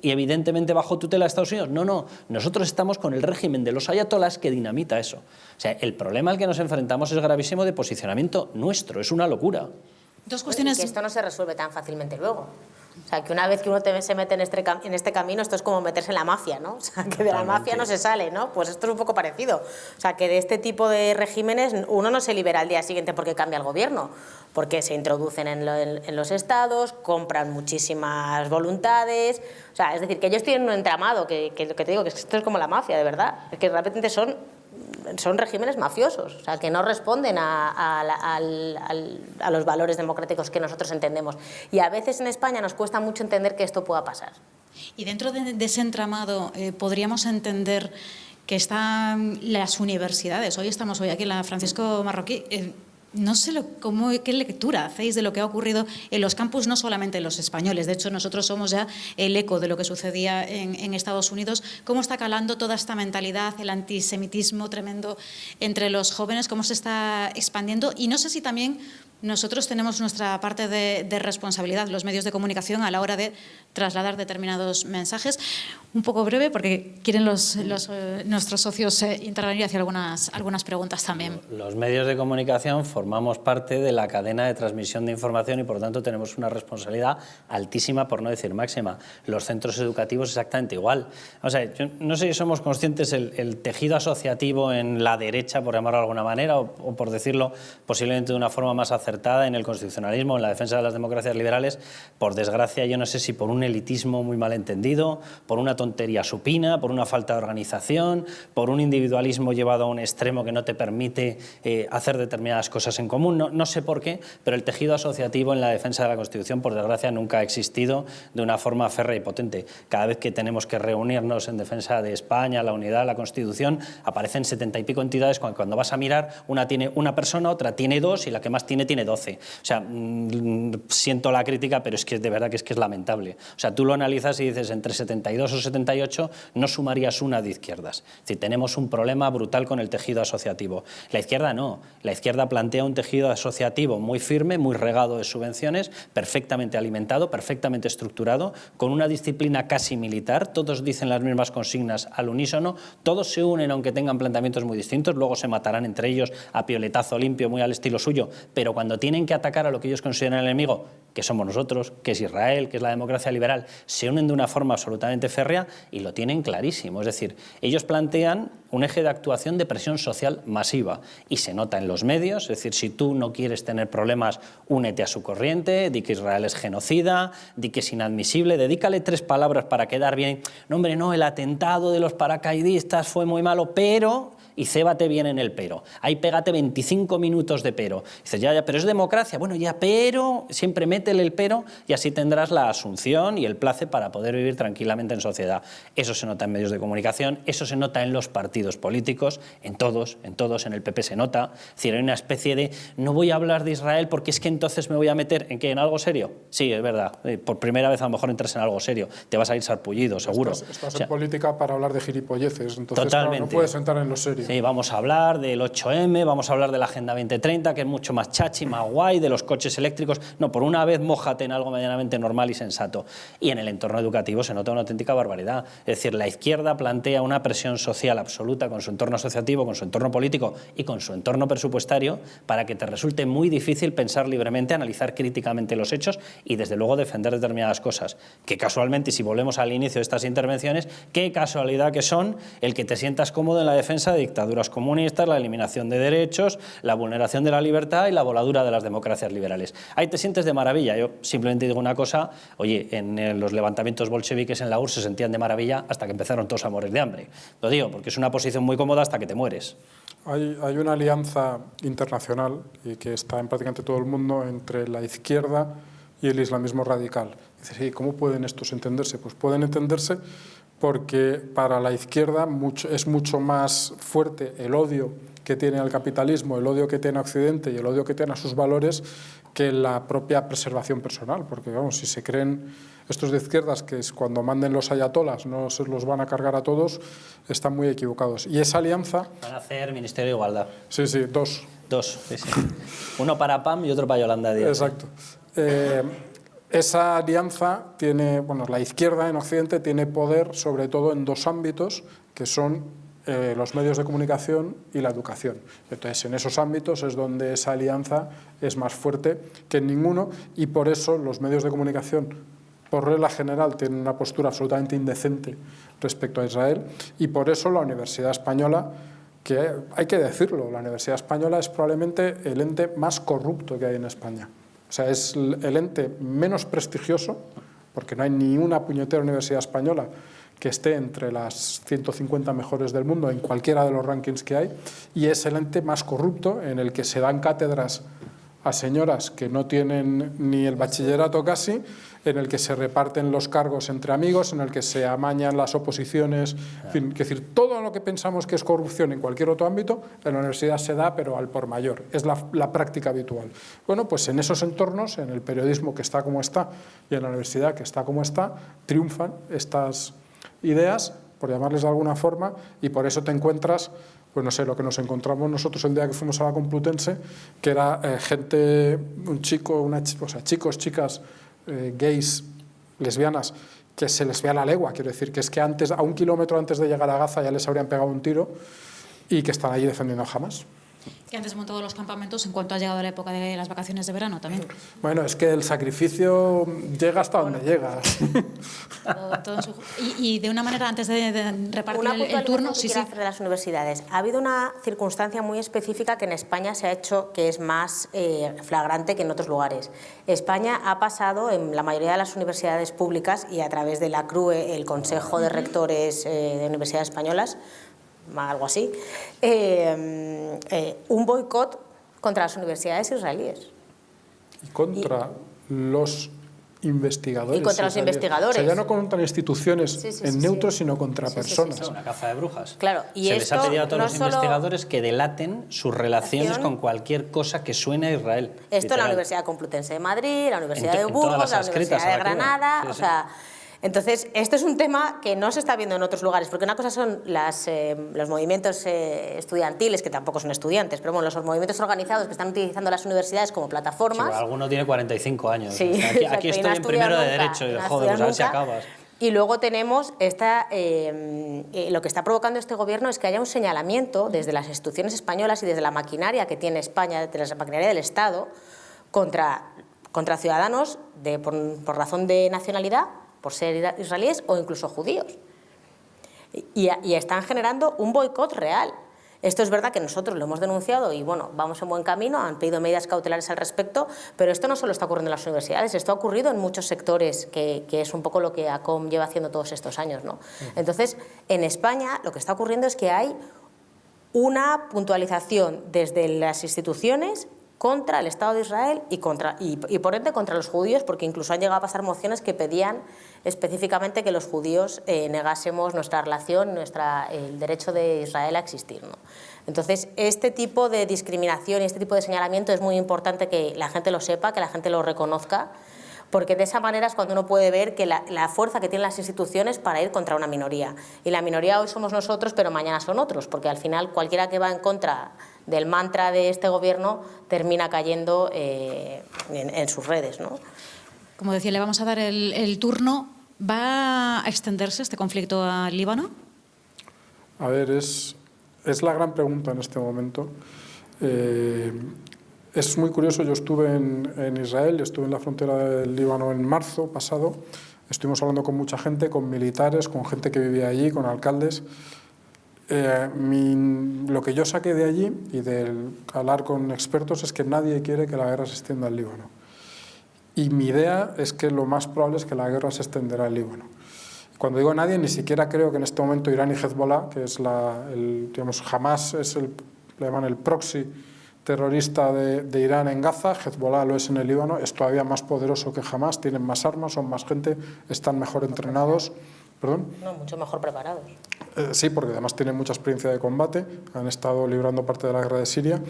y evidentemente bajo tutela de Estados Unidos. No, nosotros estamos con el régimen de los ayatolás que dinamita eso. O sea, el problema al que nos enfrentamos es gravísimo de posicionamiento nuestro, es una locura. Dos cuestiones. Que esto no se resuelve tan fácilmente luego. O sea, que una vez que uno se mete en este camino, esto es como meterse en la mafia, ¿no? O sea, que de la mafia no se sale, ¿no? Pues esto es un poco parecido. O sea, que de este tipo de regímenes uno no se libera al día siguiente porque cambia el gobierno, porque se introducen en los estados, compran muchísimas voluntades. O sea, es decir, que ellos tienen un entramado, que lo que te digo, que esto es como la mafia, de verdad. Es que de repente son regímenes mafiosos, o sea, que no responden a los valores democráticos que nosotros entendemos. Y a veces en España nos cuesta mucho entender que esto pueda pasar. Y dentro de ese entramado podríamos entender que están las universidades. Hoy estamos aquí en la Francisco Marroquí. No sé qué lectura hacéis de lo que ha ocurrido en los campus, no solamente en los españoles. De hecho, nosotros somos ya el eco de lo que sucedía en Estados Unidos. ¿Cómo está calando toda esta mentalidad, el antisemitismo tremendo entre los jóvenes? ¿Cómo se está expandiendo? Y no sé si también nosotros tenemos nuestra parte de responsabilidad, los medios de comunicación, a la hora de trasladar determinados mensajes. Un poco breve, porque quieren nuestros socios intervenir hacia algunas preguntas también. Los medios de comunicación formamos parte de la cadena de transmisión de información y, por tanto, tenemos una responsabilidad altísima, por no decir máxima. Los centros educativos exactamente igual. O sea, yo no sé si somos conscientes el tejido asociativo en la derecha, por llamarlo de alguna manera, o por decirlo posiblemente de una forma más acertada, en el constitucionalismo, en la defensa de las democracias liberales. Por desgracia, yo no sé si por un elitismo muy malentendido, por una tontería supina, por una falta de organización, por un individualismo llevado a un extremo que no te permite hacer determinadas cosas en común. No sé por qué, pero el tejido asociativo en la defensa de la Constitución, por desgracia, nunca ha existido de una forma férrea y potente. Cada vez que tenemos que reunirnos en defensa de España, la unidad, la Constitución, aparecen 70 y pico entidades. Cuando vas a mirar, una tiene una persona, otra tiene dos y la que más tiene 12. O sea, siento la crítica, pero es que de verdad que es lamentable. O sea, tú lo analizas y dices, entre 72 o 78 no sumarías una de izquierdas. Es decir, tenemos un problema brutal con el tejido asociativo. La izquierda no. La izquierda plantea un tejido asociativo muy firme, muy regado de subvenciones, perfectamente alimentado, perfectamente estructurado, con una disciplina casi militar. Todos dicen las mismas consignas al unísono, todos se unen aunque tengan planteamientos muy distintos, luego se matarán entre ellos a pioletazo limpio, muy al estilo suyo, pero cuando tienen que atacar a lo que ellos consideran el enemigo, que somos nosotros, que es Israel, que es la democracia liberal, se unen de una forma absolutamente férrea y lo tienen clarísimo. Es decir, ellos plantean un eje de actuación de presión social masiva y se nota en los medios. Es decir, si tú no quieres tener problemas, únete a su corriente, di que Israel es genocida, di que es inadmisible, dedícale 3 palabras para quedar bien. No, hombre, no, el atentado de los paracaidistas fue muy malo, pero... y cébate bien en el pero. Ahí pégate 25 minutos de pero. Dices, ya, pero es democracia. Bueno, ya, pero, siempre métele el pero y así tendrás la asunción y el place para poder vivir tranquilamente en sociedad. Eso se nota en medios de comunicación, eso se nota en los partidos políticos, en todos, en el PP se nota. Es decir, hay una especie de, no voy a hablar de Israel porque es que entonces me voy a meter ¿en qué? ¿En algo serio? Sí, es verdad. Por primera vez a lo mejor entras en algo serio. Te vas a ir sarpullido, seguro. Estás en política para hablar de gilipolleces, entonces totalmente. Claro, no puedes entrar en lo serio. Sí, vamos a hablar del 8M, vamos a hablar de la Agenda 2030, que es mucho más chachi, más guay, de los coches eléctricos. No, por una vez mójate en algo medianamente normal y sensato. Y en el entorno educativo se nota una auténtica barbaridad. Es decir, la izquierda plantea una presión social absoluta con su entorno asociativo, con su entorno político y con su entorno presupuestario para que te resulte muy difícil pensar libremente, analizar críticamente los hechos y, desde luego, defender determinadas cosas. Que casualmente, si volvemos al inicio de estas intervenciones, qué casualidad que son el que te sientas cómodo en la defensa de dictaduras comunistas, la eliminación de derechos, la vulneración de la libertad y la voladura de las democracias liberales. Ahí te sientes de maravilla. Yo simplemente digo una cosa, oye, en los levantamientos bolcheviques en la URSS se sentían de maravilla hasta que empezaron todos a morir de hambre. Lo digo porque es una posición muy cómoda hasta que te mueres. Hay una alianza internacional y que está en prácticamente todo el mundo entre la izquierda y el islamismo radical. Dices, ¿y cómo pueden estos entenderse? Pues pueden entenderse porque para la izquierda es mucho más fuerte el odio que tiene al capitalismo, el odio que tiene a Occidente y el odio que tiene a sus valores que la propia preservación personal, porque vamos, si se creen estos de izquierdas que es cuando manden los ayatolas no se los van a cargar a todos, están muy equivocados. Y esa alianza... Van a hacer Ministerio de Igualdad. Sí, sí, dos. Sí, sí. Uno para PAM y otro para Yolanda Díaz. Exacto. Esa alianza tiene, bueno, la izquierda en Occidente tiene poder sobre todo en 2 ámbitos que son los medios de comunicación y la educación. Entonces, en esos ámbitos es donde esa alianza es más fuerte que en ninguno, y por eso los medios de comunicación, por regla general, tienen una postura absolutamente indecente respecto a Israel, y por eso la Universidad Española, que hay que decirlo, la Universidad Española es probablemente el ente más corrupto que hay en España. O sea, es el ente menos prestigioso, porque no hay ni una puñetera universidad española que esté entre las 150 mejores del mundo en cualquiera de los rankings que hay, y es el ente más corrupto, en el que se dan cátedras a señoras que no tienen ni el bachillerato casi, en el que se reparten los cargos entre amigos, en el que se amañan las oposiciones, en fin, es decir, todo lo que pensamos que es corrupción en cualquier otro ámbito, en la universidad se da, pero al por mayor, es la práctica habitual. Bueno, pues en esos entornos, en el periodismo que está como está y en la universidad que está como está, triunfan estas ideas, por llamarles de alguna forma, y por eso te encuentras, pues no sé, lo que nos encontramos nosotros el día que fuimos a la Complutense, que era gente, un chico, o sea, chicos, chicas, gays, lesbianas, que se les ve a la legua, quiero decir, que es que antes, a 1 kilómetro antes de llegar a Gaza ya les habrían pegado un tiro, y que están allí defendiendo a Hamas. Que antes montado los campamentos en cuanto ha llegado la época de las vacaciones de verano también. Bueno, es que el sacrificio llega hasta donde llega. Y de una manera, antes de repartir el turno, sí, hacer de las universidades. Ha habido una circunstancia muy específica que en España se ha hecho, que es más flagrante que en otros lugares. España ha pasado en la mayoría de las universidades públicas y a través de la CRUE, el Consejo de Rectores de Universidades Españolas, algo así, un boicot contra las universidades israelíes. Y contra los investigadores. Y contra los investigadores. O sea, ya no contra instituciones neutros, sino contra personas. Es una caza de brujas. Claro, y se les ha pedido a todos los investigadores que delaten sus relaciones con cualquier cosa que suene a Israel. Esto en la Universidad Complutense de Madrid, la Universidad de Burgos, la Universidad de Granada, o sea... Entonces, esto es un tema que no se está viendo en otros lugares, porque una cosa son los movimientos estudiantiles, que tampoco son estudiantes, pero bueno, los movimientos organizados que están utilizando las universidades como plataformas. Sí, alguno tiene 45 años. Sí, o sea, aquí estoy en primero de Derecho, y joder, pues a ver si acabas. Y luego tenemos lo que está provocando este gobierno es que haya un señalamiento desde las instituciones españolas y desde la maquinaria que tiene España, desde la maquinaria del Estado, contra ciudadanos por razón de nacionalidad, por ser israelíes o incluso judíos. Y están generando un boicot real. Esto es verdad que nosotros lo hemos denunciado y bueno, vamos en buen camino, han pedido medidas cautelares al respecto, pero esto no solo está ocurriendo en las universidades, esto ha ocurrido en muchos sectores, que es un poco lo que ACOM lleva haciendo todos estos años, ¿no? Entonces, en España lo que está ocurriendo es que hay una puntualización desde las instituciones contra el Estado de Israel y por ende contra los judíos, porque incluso han llegado a pasar mociones que pedían específicamente que los judíos negásemos nuestra relación, el derecho de Israel a existir, ¿no? Entonces, este tipo de discriminación y este tipo de señalamiento es muy importante que la gente lo sepa, que la gente lo reconozca, porque de esa manera es cuando uno puede ver que la fuerza que tienen las instituciones para ir contra una minoría. Y la minoría hoy somos nosotros, pero mañana son otros, porque al final cualquiera que va en contra del mantra de este gobierno termina cayendo en sus redes, ¿no? Como decía, le vamos a dar el turno. ¿Va a extenderse este conflicto al Líbano? A ver, es la gran pregunta en este momento. Es muy curioso, yo estuve en Israel, estuve en la frontera del Líbano en marzo pasado, estuvimos hablando con mucha gente, con militares, con gente que vivía allí, con alcaldes. Lo que yo saqué de allí y de hablar con expertos es que nadie quiere que la guerra se extienda al Líbano. Y mi idea es que lo más probable es que la guerra se extenderá al Líbano. Cuando digo nadie, ni siquiera creo que en este momento Irán y Hezbollah, que es Hamas es le llaman el proxy terrorista de Irán en Gaza, Hezbollah lo es en el Líbano, es todavía más poderoso que Hamas, tienen más armas, son más gente, están mejor entrenados. ¿Perdón? No, mucho mejor preparados. Sí, porque además tienen mucha experiencia de combate, han estado librando parte de la guerra de Siria,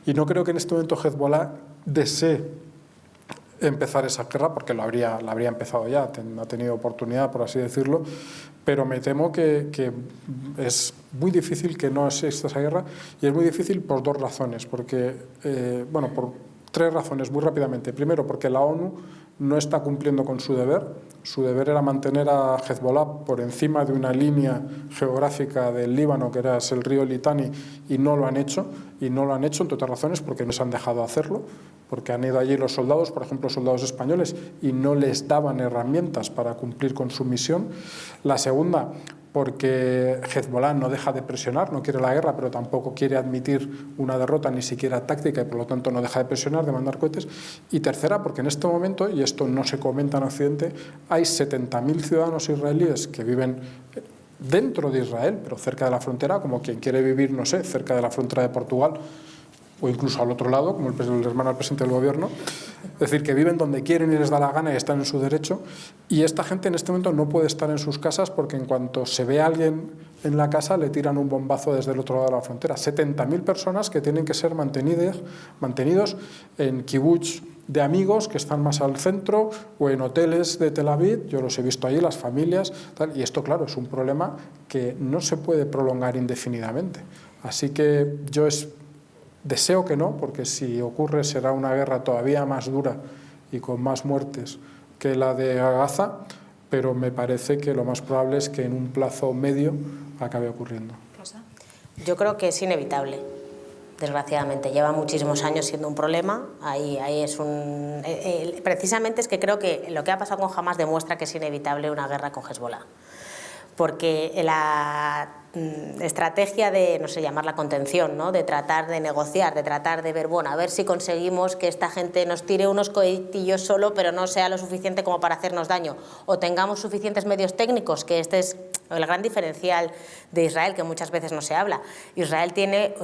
y no creo que en este momento Hezbollah desee empezar esa guerra, porque la habría empezado ya, ha tenido oportunidad, por así decirlo, pero me temo que es muy difícil que no exista esa guerra, y es muy difícil por dos razones, porque, por Tres razones, muy rápidamente. Primero, porque la ONU no está cumpliendo con su deber. Su deber era mantener a Hezbollah por encima de una línea geográfica del Líbano, que era el río Litani, y no lo han hecho. Y no lo han hecho, entre otras razones, porque no se han dejado hacerlo, porque han ido allí los soldados, por ejemplo, soldados españoles, y no les daban herramientas para cumplir con su misión. La segunda, porque Hezbollah no deja de presionar, no quiere la guerra, pero tampoco quiere admitir una derrota, ni siquiera táctica, y por lo tanto no deja de presionar, de mandar cohetes. Y tercera, porque en este momento, y esto no se comenta en Occidente, hay 70.000 ciudadanos israelíes que viven dentro de Israel, pero cerca de la frontera, como quien quiere vivir, no sé, cerca de la frontera de Portugal, o incluso al otro lado, como el hermano del presidente del gobierno. Es decir, que viven donde quieren y les da la gana y están en su derecho. Y esta gente en este momento no puede estar en sus casas porque en cuanto se ve a alguien en la casa le tiran un bombazo desde el otro lado de la frontera. 70.000 personas que tienen que ser mantenidos en kibbutz de amigos que están más al centro o en hoteles de Tel Aviv. Yo los he visto allí, las familias, tal, y esto, claro, es un problema que no se puede prolongar indefinidamente. Así que yo deseo que no, porque si ocurre será una guerra todavía más dura y con más muertes que la de Gaza, pero me parece que lo más probable es que en un plazo medio acabe ocurriendo. Rosa. Yo creo que es inevitable, desgraciadamente. Lleva muchísimos años siendo un problema. Ahí es precisamente es que creo que lo que ha pasado con Hamás demuestra que es inevitable una guerra con Hezbollah. Porque la estrategia de, no sé, llamarla contención, ¿no?, de tratar de negociar, de tratar de ver, bueno, a ver si conseguimos que esta gente nos tire unos cohetillos solo, pero no sea lo suficiente como para hacernos daño, o tengamos suficientes medios técnicos, que este es el gran diferencial de Israel, que muchas veces no se habla. Israel tiene,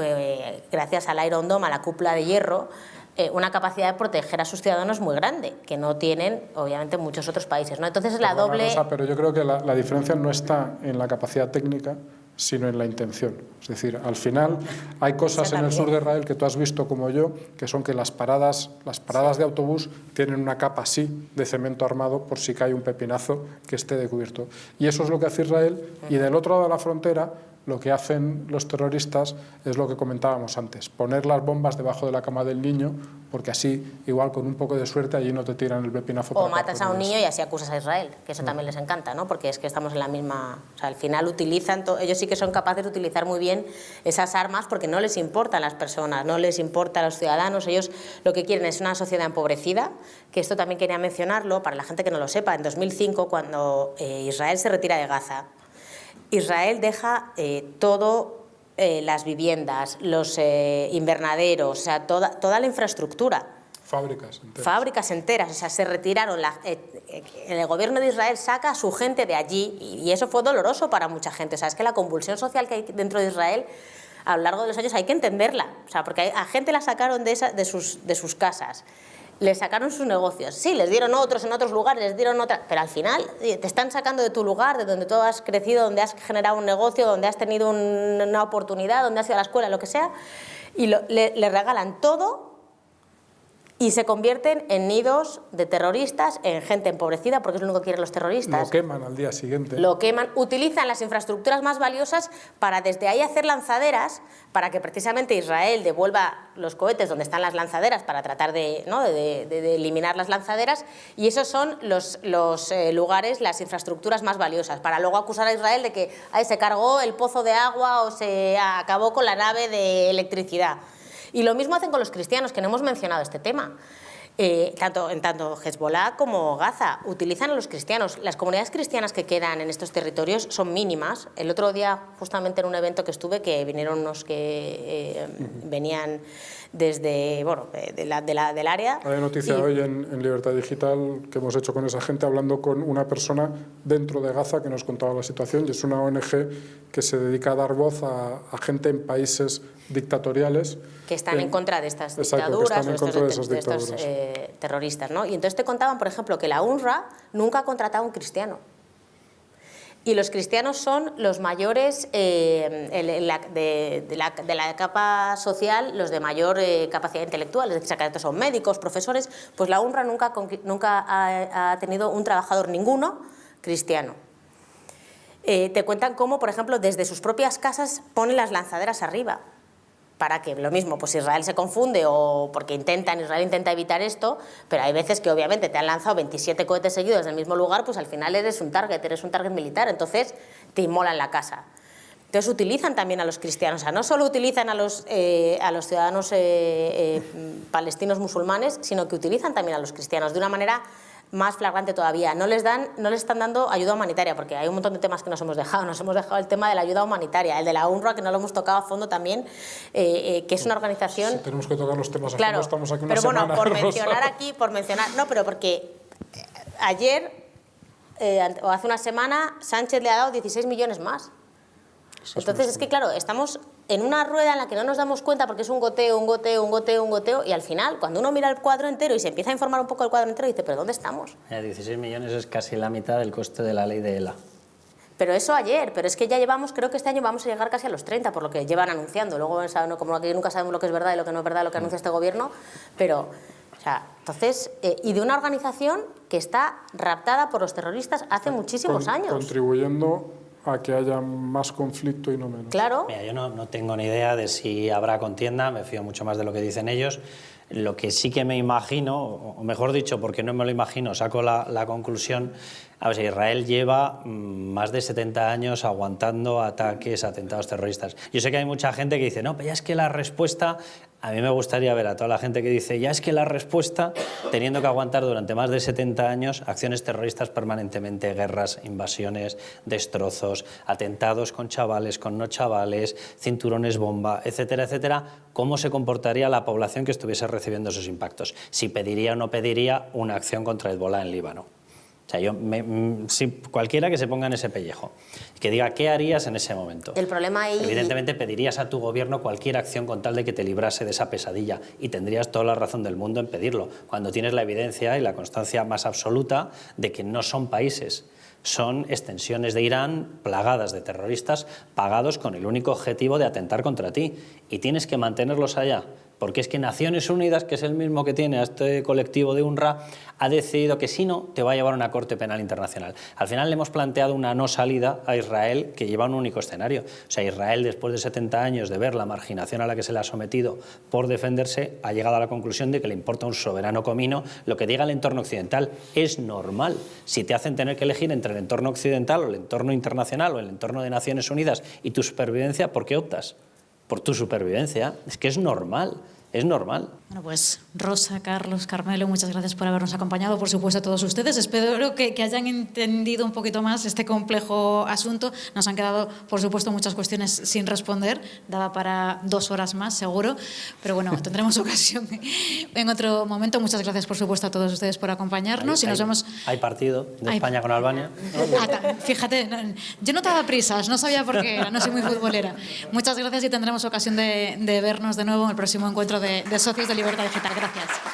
gracias al Iron Dome, a la cúpula de hierro, una capacidad de proteger a sus ciudadanos muy grande, que no tienen, obviamente, muchos otros países, ¿no? Entonces, la doble... Rosa, pero yo creo que la diferencia no está en la capacidad técnica, sino en la intención. Es decir, al final hay cosas en el sur de Israel que tú has visto como yo, que son que las paradas de autobús tienen una capa así de cemento armado por si cae un pepinazo que esté descubierto. Y eso es lo que hace Israel, y del otro lado de la frontera lo que hacen los terroristas es lo que comentábamos antes, poner las bombas debajo de la cama del niño, porque así, igual con un poco de suerte, allí no te tiran el pepinazo. O matas a un niño y así acusas a Israel, que eso también les encanta, ¿no? Porque es que estamos en la misma... O sea, al final utilizan... Ellos sí que son capaces de utilizar muy bien esas armas porque no les importan las personas, no les importan los ciudadanos. Ellos lo que quieren es una sociedad empobrecida, que esto también quería mencionarlo, para la gente que no lo sepa. En 2005, cuando Israel se retira de Gaza, Israel deja las viviendas, los invernaderos, o sea, toda la infraestructura. Fábricas enteras, o sea, se retiraron. El gobierno de Israel saca a su gente de allí y eso fue doloroso para mucha gente. O sea, es que la convulsión social que hay dentro de Israel a lo largo de los años hay que entenderla. O sea, porque a gente la sacaron de sus casas. Les sacaron sus negocios, sí, les dieron otros en otros lugares, les dieron otras, pero al final te están sacando de tu lugar, de donde tú has crecido, donde has generado un negocio, donde has tenido una oportunidad, donde has ido a la escuela, lo que sea, y le regalan todo y se convierten en nidos de terroristas, en gente empobrecida, porque es lo único que quieren los terroristas. Lo queman al día siguiente. Lo queman, utilizan las infraestructuras más valiosas para desde ahí hacer lanzaderas, para que precisamente Israel devuelva los cohetes donde están las lanzaderas, para tratar de eliminar las lanzaderas, y esos son los lugares, las infraestructuras más valiosas, para luego acusar a Israel de que se cargó el pozo de agua o se acabó con la nave de electricidad. Y lo mismo hacen con los cristianos, que no hemos mencionado este tema. Tanto Hezbollah como Gaza utilizan a los cristianos. Las comunidades cristianas que quedan en estos territorios son mínimas. El otro día, justamente en un evento que estuve, que vinieron unos que venían desde, bueno, del área. Hay noticia hoy en Libertad Digital que hemos hecho con esa gente, hablando con una persona dentro de Gaza que nos contaba la situación, y es una ONG que se dedica a dar voz a gente en países dictatoriales que están en contra de estas dictaduras o de estos terroristas, ¿no? Y entonces te contaban, por ejemplo, que la UNRWA nunca ha contratado a un cristiano. Y los cristianos son los mayores, de la capa social, los de mayor capacidad intelectual, es decir, que son médicos, profesores. Pues la UNRWA nunca ha tenido un trabajador ninguno cristiano. Te cuentan cómo, por ejemplo, desde sus propias casas ponen las lanzaderas arriba. para que lo mismo, pues Israel se confunde o porque Israel intenta evitar esto, pero hay veces que obviamente te han lanzado 27 cohetes seguidos del mismo lugar, pues al final eres un target militar, entonces te inmolan la casa. Entonces utilizan también a los cristianos, o sea, no solo utilizan a los ciudadanos palestinos musulmanes, sino que utilizan también a los cristianos de una manera más flagrante todavía. No les están dando ayuda humanitaria, porque hay un montón de temas que nos hemos dejado el tema de la ayuda humanitaria, el de la UNRWA, que no lo hemos tocado a fondo también, que es una organización... Sí, tenemos que tocar los temas a claro, fondo, estamos aquí una pero semana. Bueno, por mencionar, no, pero porque ayer o hace una semana Sánchez le ha dado 16 millones más. Entonces es que claro, estamos en una rueda en la que no nos damos cuenta porque es un goteo, y al final, cuando uno mira el cuadro entero y se empieza a informar un poco del cuadro entero, dice, ¿pero dónde estamos? 16 millones es casi la mitad del coste de la ley de ELA. Pero eso ayer, pero es que ya llevamos, creo que este año vamos a llegar casi a los 30, por lo que llevan anunciando. Luego, como que nunca sabemos lo que es verdad y lo que no es verdad, lo que anuncia este gobierno, pero... O sea, entonces, y de una organización que está raptada por los terroristas hace muchísimos años. Contribuyendo a que haya más conflicto y no menos. Claro. Mira, yo no tengo ni idea de si habrá contienda, me fío mucho más de lo que dicen ellos. Lo que sí que me imagino, o mejor dicho, porque no me lo imagino, saco la conclusión, a ver, Israel lleva más de 70 años aguantando ataques, atentados terroristas. Yo sé que hay mucha gente que dice, no, pero ya es que la respuesta... A mí me gustaría ver a toda la gente que dice, ya es que la respuesta, teniendo que aguantar durante más de 70 años acciones terroristas permanentemente, guerras, invasiones, destrozos, atentados con chavales, con no chavales, cinturones bomba, etcétera, etcétera, ¿cómo se comportaría la población que estuviese recibiendo esos impactos? Si pediría o no pediría una acción contra Hezbolá en Líbano. O sea, si cualquiera que se ponga en ese pellejo, que diga qué harías en ese momento. El problema ahí... Evidentemente pedirías a tu gobierno cualquier acción con tal de que te librase de esa pesadilla y tendrías toda la razón del mundo en pedirlo, cuando tienes la evidencia y la constancia más absoluta de que no son países, son extensiones de Irán plagadas de terroristas pagados con el único objetivo de atentar contra ti y tienes que mantenerlos allá. Porque es que Naciones Unidas, que es el mismo que tiene a este colectivo de UNRWA, ha decidido que si no, te va a llevar a una Corte Penal Internacional. Al final le hemos planteado una no salida a Israel que lleva un único escenario. O sea, Israel, después de 70 años de ver la marginación a la que se le ha sometido por defenderse, ha llegado a la conclusión de que le importa un soberano comino lo que diga el entorno occidental. Es normal. Si te hacen tener que elegir entre el entorno occidental o el entorno internacional o el entorno de Naciones Unidas y tu supervivencia, ¿por qué optas? Por tu supervivencia. Es que es normal. Es normal. Bueno, pues Rosa, Carlos, Carmelo, muchas gracias por habernos acompañado, por supuesto a todos ustedes. Espero que hayan entendido un poquito más este complejo asunto. Nos han quedado, por supuesto, muchas cuestiones sin responder, daba para 2 horas más, seguro, pero bueno, tendremos ocasión en otro momento. Muchas gracias, por supuesto, a todos ustedes por acompañarnos y nos vemos... Hay partido de España con Albania. Fíjate, yo no te daba prisas, no sabía por qué era, no soy muy futbolera. Muchas gracias y tendremos ocasión de vernos de nuevo en el próximo encuentro de Socios de Libertad Digital. Gracias.